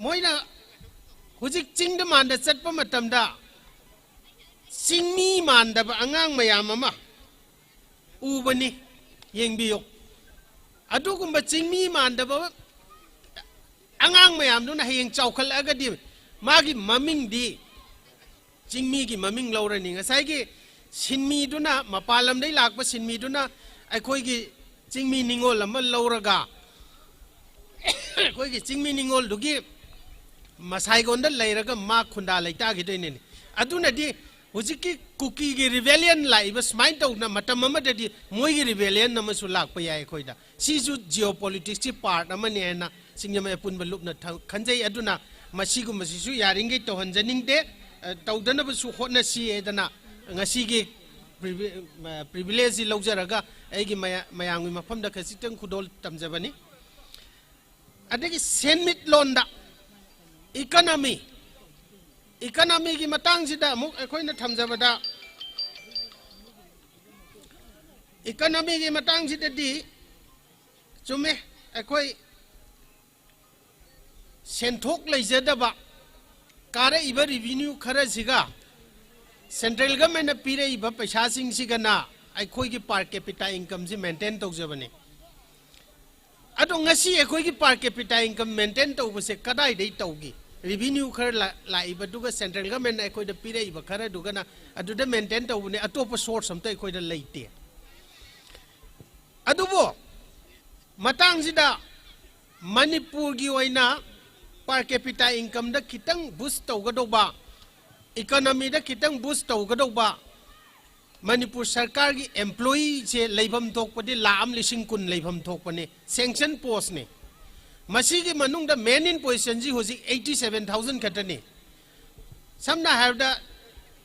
moina hujik chingda manda chatpa matamda singmi manda ba angang mayam ama ubani yengbiyo adugumba chingmi manda ba angang mayam duna hayeng chawkhal agadi magi maming di chingmi gi maming laurani ngasai gi sinmi duna mapalam dai lakpa sinmi duna aikhoi gi chingmi ningol ama lauraga khoi gi chingmi ningol dugi masai gonda leiraga ma khunda leita gi doine ni aduna di hujiki kuki gi rebellion laiba smile tau na matam ama di moi gi rebellion na masu lakpa yai khoida si ju geopolitics chi part ama ne na singjamai apun balup na khanjai aduna masigu masisu yaringai to hanjaning de tawdana basu hotna si edana ngasi gi privilege laujaraga aigi mayangwi mafamda khasitang khudol tamjabani adagi senmit londa economy gi matang sida muk ekhoina thamjabada economy gi matang sida di chume ekhoi senthok leijadaba kare iba revenue khara siga central government pire iba paisa sing sigana ekhoi gi per capita income ji maintain tawjabani ado ngasi ekhoi gi per capita income maintain tawbase kadai dei tawgi revenue khar la iba duga central government ekhoi da pire iba khara duga na adu da maintain tawbune atopa source amta ekhoi da leite adubo matang sida manipur gi oina per capita income da kitang boost tawgadoba economy da kitang boost tawgadoba manipur sarkar gi employee che leibam thokpadi laam lising kun leibam thokpane sanction post ne masigi manung da main in position ji hoji 87000 khatani samna have da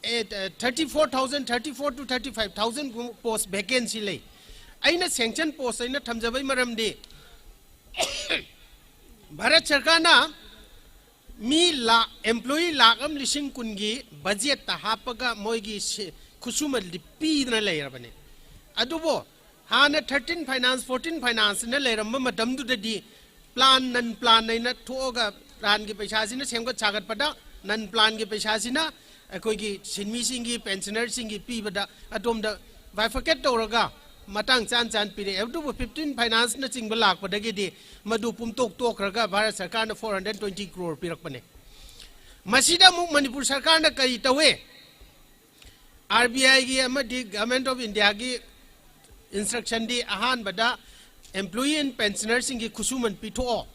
34 to 35000 post vacancy lei aina sanction post aina thamjabai maram de bharat sarkar na mi la employee lagam lising kungi budget ta hapaga moigi khusuma pi na leirabane adubo hana 13 finance 14 finance na leiram madam du di plan nan plan na thoga ran gi paisa sina semga chagat pada nan plan gi paisa sina akoi gi sinmi singi pensioner singi pi bada adom da bifurcate tawraga matang chan pire adubo 15 finance na chingba lak padagi di madu pum tok raga bharat sarkar na 420 crore pirakpane masida mu manipur sarkar na kai tawe RBI gi amadi government of India gi instruction di ahan bada employee and pensioner singi khusuman pitho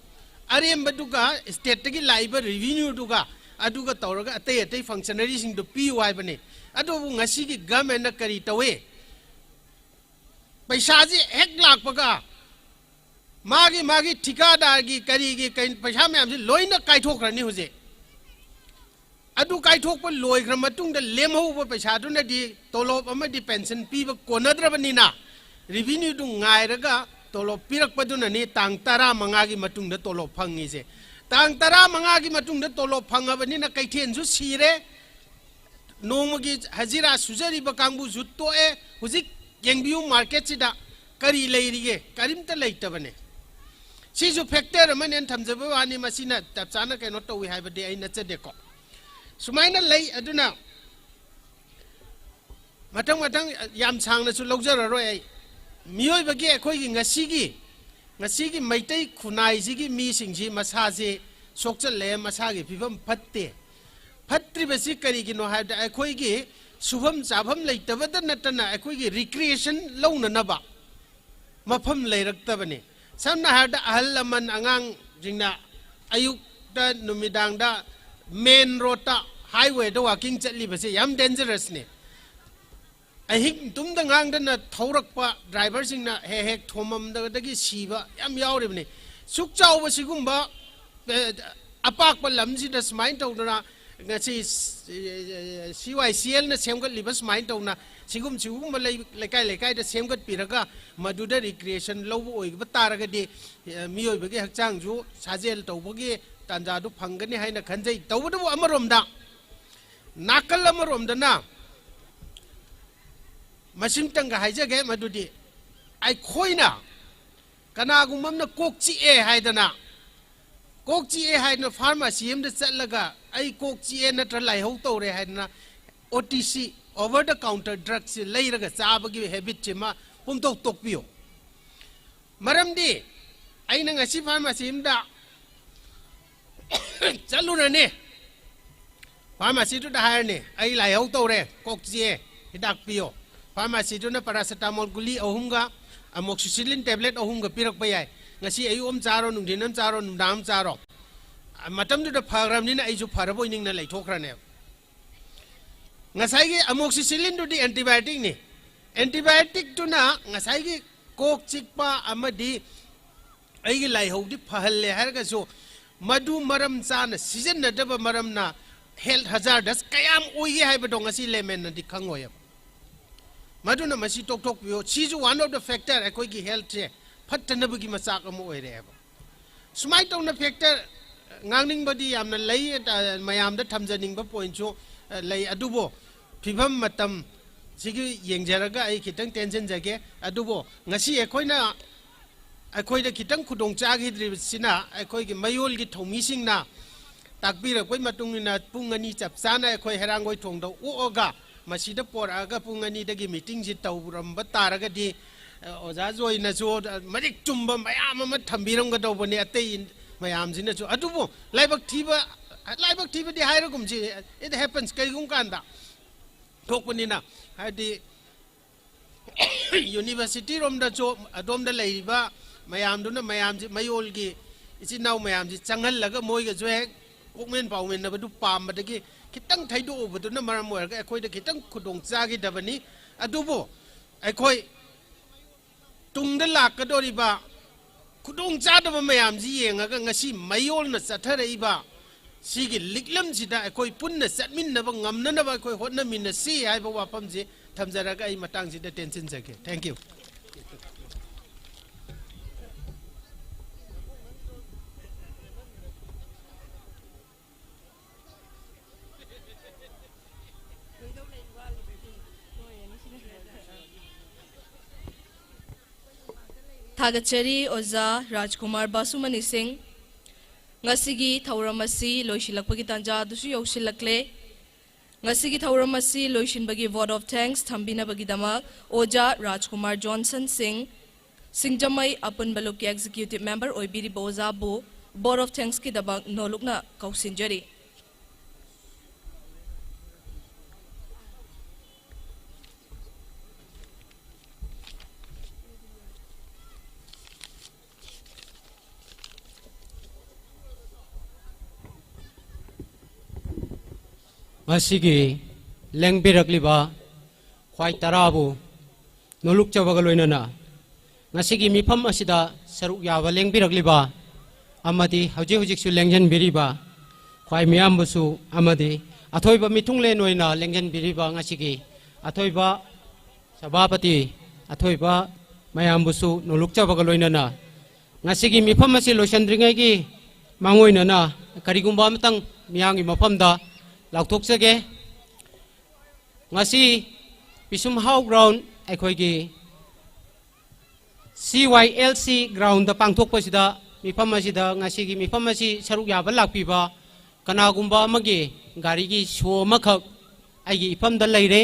arem baduga state gi laiba revenue duga aduga tawraga atay atay functionary sing do piu ai bane adu ngasi gi government na kari tawe paisa ji hek lak paga magi ठिकादार की करी की कहीं पैसा में हमसे लोई ना काय ठोक रही हुजे अदु काय ठोक पर लोई क्रम मतुंग द लेम हो पर पैसा तो न दी तोलोब अमे दी पेंशन पी ब कोनद्र बनी ना रिवेन्यू दु गाय रगा तोलोब पिरक पदु न नी तांग तारा मंगा की मतुंग द तोलोब फंगी से तांग तारा मंगा की मतुंग द तोलोब फंगा बनी ना कई थेन जु सीरे नोमगी हजीरा सुजरी बकांगबु जुत्तो ए हुजिक येंगबियु मार्केट सिदा करी लेरिगे करिमता लेइतबने सिजु फैक्टर मन थमजब वानी मसिना तब चाना कनो तोwi हाइबदे आई नचदेको सुमाइना लई अदुना मतंग याम सांगना सु लौजररो आई मियोय बगे अखोई ngasi gi maitai khunai ji gi mi sing ji masa je sokchal le masa gi phibam phatte phatri basi kari gi no ha da akhoi gi subham chabam leitabada natana akhoi gi recreation launa na ba mafam leiraktabane samna ha da ahal laman angang jingna ayuk da numidang da main road ta highway da walking chatli basi yam dangerous ne ahing tum da ngang da na thorak pa driver sing na he hek thomam da gi siba yam yauri bane suk chaw ba sigumba apak pa lamji da smain taw na ngasi CYCL na semgat libas main taw na sigum ma lekai da semgat piraga maduda recreation lobu oi ba taraga de miyoi bagi hakchang ju sajel taw bagi tanja du phangani haina khanjai taw du amarom da nakal amarom da na machine tanga haijage madudi ai khoina kana gumam na kokchi e haidana kokchi e haidna pharmacy em da chatlaga ai kokchi e na tra lai ho tore haidna OTC over the counter drugs leiraga chabagi habit chema pumtok tokpio maramdi aina ngasi pharmacy em da chaluna ne pharmacy tu da hair ne ai lai ho tore kokchi e hidak pio pharmacy tu na paracetamol guli ahumga amoxicillin tablet ahumga pirak bayai ngasi ayu charo nungdinam charo nundam charo matam du da phagram ni na ai ju pharaboi ning na lai thokra ne ngasai gi amoxicillin du di antibiotic ni antibiotic tu na ngasai gi kok chikpa amadi ai gi lai ho di phahalle har ga so madu maram chana season na daba maram na health hazardous kayam oi hai ba dong asi lemen na di khangoya maduna masi tok yo chiju one of the factor akoi gi health che phattana bagi machak am oi re ba sumai tong na factor ngangning badi yamna lei mayam da thamjaning ba point cho lei adubo phibam matam sigi yengjaraga ai kitang tension jage adubo ngasi akoi da kitang khudong cha gi dri sina akoi gi mayol gi thomi sing na takbira koi matung na pungani chap sana akoi herangoi thong do oga masida por aga pungani dagi meeting ji tawram ba taraga di oja joi na jo marik chumba mayam ma thambiram ga do bani atei mayam jina jo adubo laibak thiba di haira gum ji it happens kai gum kanda thokpani na hadi university rom da jo adom da leiba mayam du na mayam ji mayol gi ichi naw mayam ji changal laga moi ga jo hek okmen pawmen na du pam ba dagi kitang thaido obudu na maram war ga akoi da kitang khudong chagi dabani adubo akoi tungda lak ka dori ba khudong cha da mayam ji yenga ga ngasi mayol na chathare ba sigi liklam sida akoi punna satmin na ba ngamna na ba akoi hotna min na si hai ba wapam ji thamjara ga ai matang sida tension jage thank you Thagachari Oza Rajkumar Basumani Singh ngasigi thauramasi loisilakpagi tanja dusu yausilakle ngasigi thauramasi loisinbagi vote of thanks thambina bagi damak Oja Rajkumar Johnson Singh Singjamei Apunbaluk executive member oibiri boza bu vote of thanks ki dabak nolukna kausinjari ꯃꯁꯤꯒꯤ ꯂꯦꯡꯕꯤꯔꯛꯂꯤꯕ ꯈ꯭ꯋꯥꯏ ꯇꯔꯥꯕꯨ ꯅꯣꯂꯨꯛꯆꯕꯒ ꯂꯣꯏꯅꯅ ꯉꯁꯤꯒꯤ ꯃꯤꯐꯝ ꯑꯁꯤꯗ ꯁꯔꯨꯛ ꯌꯥꯕ ꯂꯦꯡꯕꯤꯔꯛꯂꯤꯕ ꯑꯃꯗꯤ ꯍꯧꯖꯤꯛ ꯍꯧꯖꯤꯛꯁꯨ ꯂꯦꯡꯖꯟꯕꯤꯔꯤꯕ ꯈ꯭ꯋꯥꯏ ꯃꯤꯌꯥꯝꯕꯨꯁꯨ ꯑꯃꯗꯤ ꯑꯊꯣꯏꯕ ꯃꯤꯊꯨꯡꯂꯦꯟ ꯑꯣꯏꯅ ꯂꯦꯡꯖꯟꯕꯤꯔꯤꯕ ꯉꯁꯤꯒꯤ ꯑꯊꯣꯏꯕ ꯁꯚꯥꯄꯇꯤ ꯑꯊꯣꯏꯕ ꯃꯌꯥꯝꯕꯨꯁꯨ ꯅꯣꯂꯨꯛꯆꯕꯒ ꯂꯣꯏꯅꯅ ꯉꯁꯤꯒꯤ ꯃꯤꯐꯝ ꯑꯁꯤ ꯂꯣꯏꯁꯤꯟꯗ꯭ꯔꯤꯉꯩꯒꯤ ꯃꯥꯡꯑꯣꯏꯅꯅ ꯀꯔꯤꯒꯨꯝꯕ ꯑꯃꯇꯪ ꯃꯤꯌꯥꯝꯒꯤ ꯃꯐꯝꯗ ꯂꯥꯎꯊꯣꯛꯆꯒꯦ ngasi pisum hau ground ꯑꯩꯈꯣꯏꯒꯤ CYLC ground pangthok pasida mifam asida ngasigi mifam asi saruk yaba lakpiba kanagumba amagi gari gi show makhak aigi ifam da leire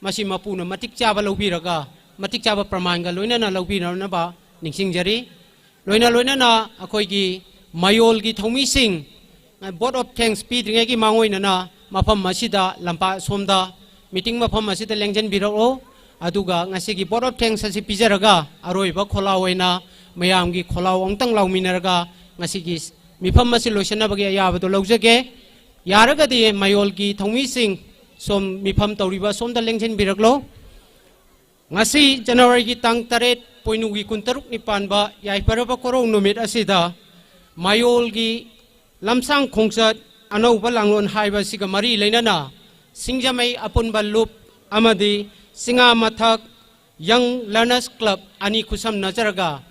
masi mapuna matik chaba lobiraga matik chaba praman ga loinana lobirana ba ningsingjari loina akoigi mayol gi thomi sing board of thanks pi dringegi mangoinana mafam masida lampa somda meeting mafam masida lengjan birao aduga ngasigi board of thanks asi pijaraga aroiba kholaoina mayamgi kholao ongtang lauminaraga ngasigi mifam masi loishana bagi ayabado laujage yaragadi mayolgi thomi sing som mifam tawriba somda lengjan biraklo ngasi January gi tang 8.kuntaruk nipanba yaiparaba korong numit asida mayolgi lamsang khongchat anauba langlon haiba siga mari leinana Singjamei apunba loop amadi Chingamathak Young Learners Club ani khusam najaraga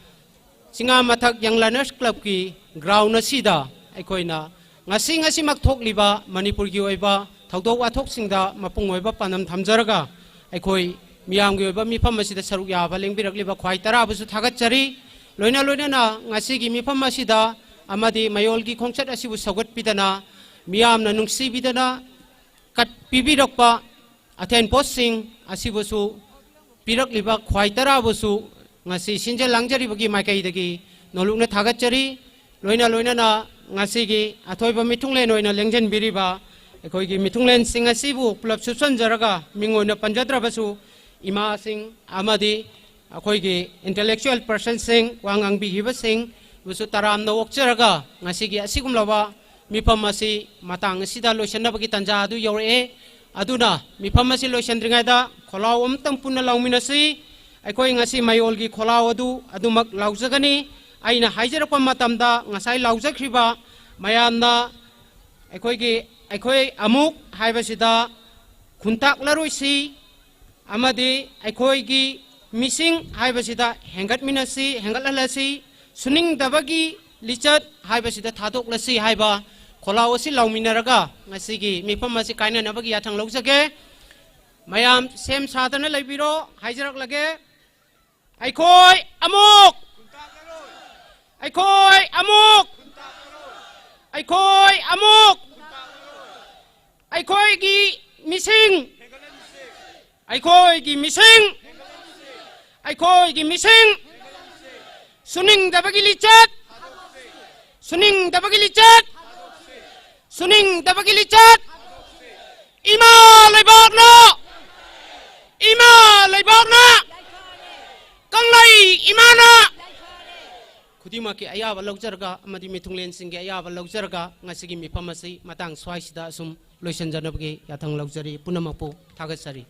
Chingamathak Young Learners Club ki ground asida aikoina ngasi makthok liba Manipur gi oiba thaudok athok singda mapung oiba panam thamjaraga aikoi miyam gi oiba mifam asida saruk yaba lengbirakliba khwai tara busu thagatchari loina na ngasi gi mifam asida amadi mayol gi khongchat asibu sagot pidana miyam na nungsi bidana kat pibirakpa athen posting asibusu pirakliba khwai tara busu ngasi sinja langjari bagi maikai dagi nolukna thagatchari loina na ngasi gi athoiba mithunglen oina lengjen biriba ekoi gi mithunglen sing asibu pulap susan jaraga mingoina panjadra basu ima sing amadi akoi gi intellectual person sing wangang bi hiba sing busu taram na okcharaga ngasi gi asigum lawa mifam asi matang sida loisana bagi tanja adu yore aduna mifam asi loisandringa da kholaw amtang punna lawminasi aikoi ngasi mayol gi kholaw adu adumak laujagani aina haijarapa matamda ngasai laujakhriba mayamna aikoi amuk haibasida khuntak laroisi amadi aikoi gi missing haibasida hengatminasi hengatlalasi suning dabagi lichat haibasida thadok lasi haiba kholaw asi lawminaraga ngasigi mifam asi kaina nabagi yathang laujage mayam sem sadana leibiro haijarak lage aikoi amuk aikoi amuk aikoi amuk aikoi gi missing aikoi gi missing aikoi gi missing suning dabagi lichat suning dabagi lichat suning dabagi lichat ima leibakna kanglai imana khudimaki ayaba laujaraga amadi mithunglen singge ayaba laujaraga ngasigi mifam asi matang swaisida sum loisanjanabagi yathang laujari punamapu thagasari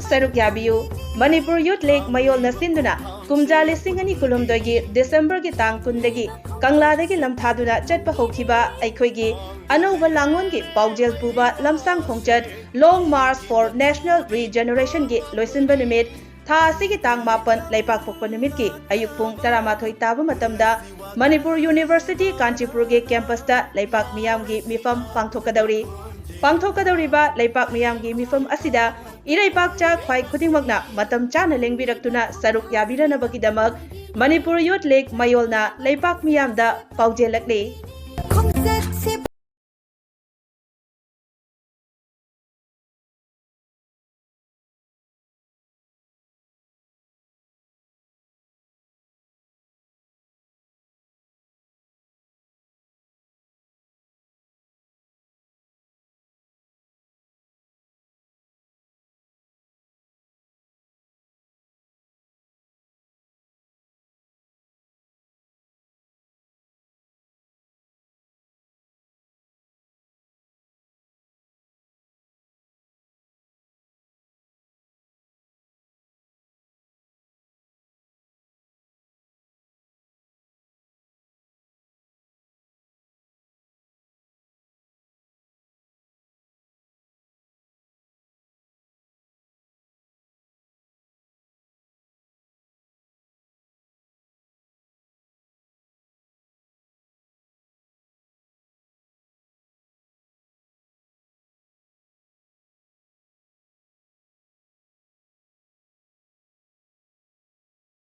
Saruk yabiyu Manipur Youth League mayol na sinduna kumja lising ani kulumdogi December gi tang kundagi Kangla dagi lamthaduna chatpa hokhiba aikhoigi anouba langon gi paujel puba lamsang khongchat Long March for National Regeneration gi loisinba numit tha asigi tang mapan laipak pokpa numit ki ayuk pung 13 tabu matamda Manipur University Kanchipur gi campus da laipak miyam gi mifam pangthokadawriba laipak miyam gi mifam asida iraipak cha khwai khudingmakna matam chana lengbirakuna saruk yabiranabagi Manipur Youth League mayolna laipak miyam da paujelakli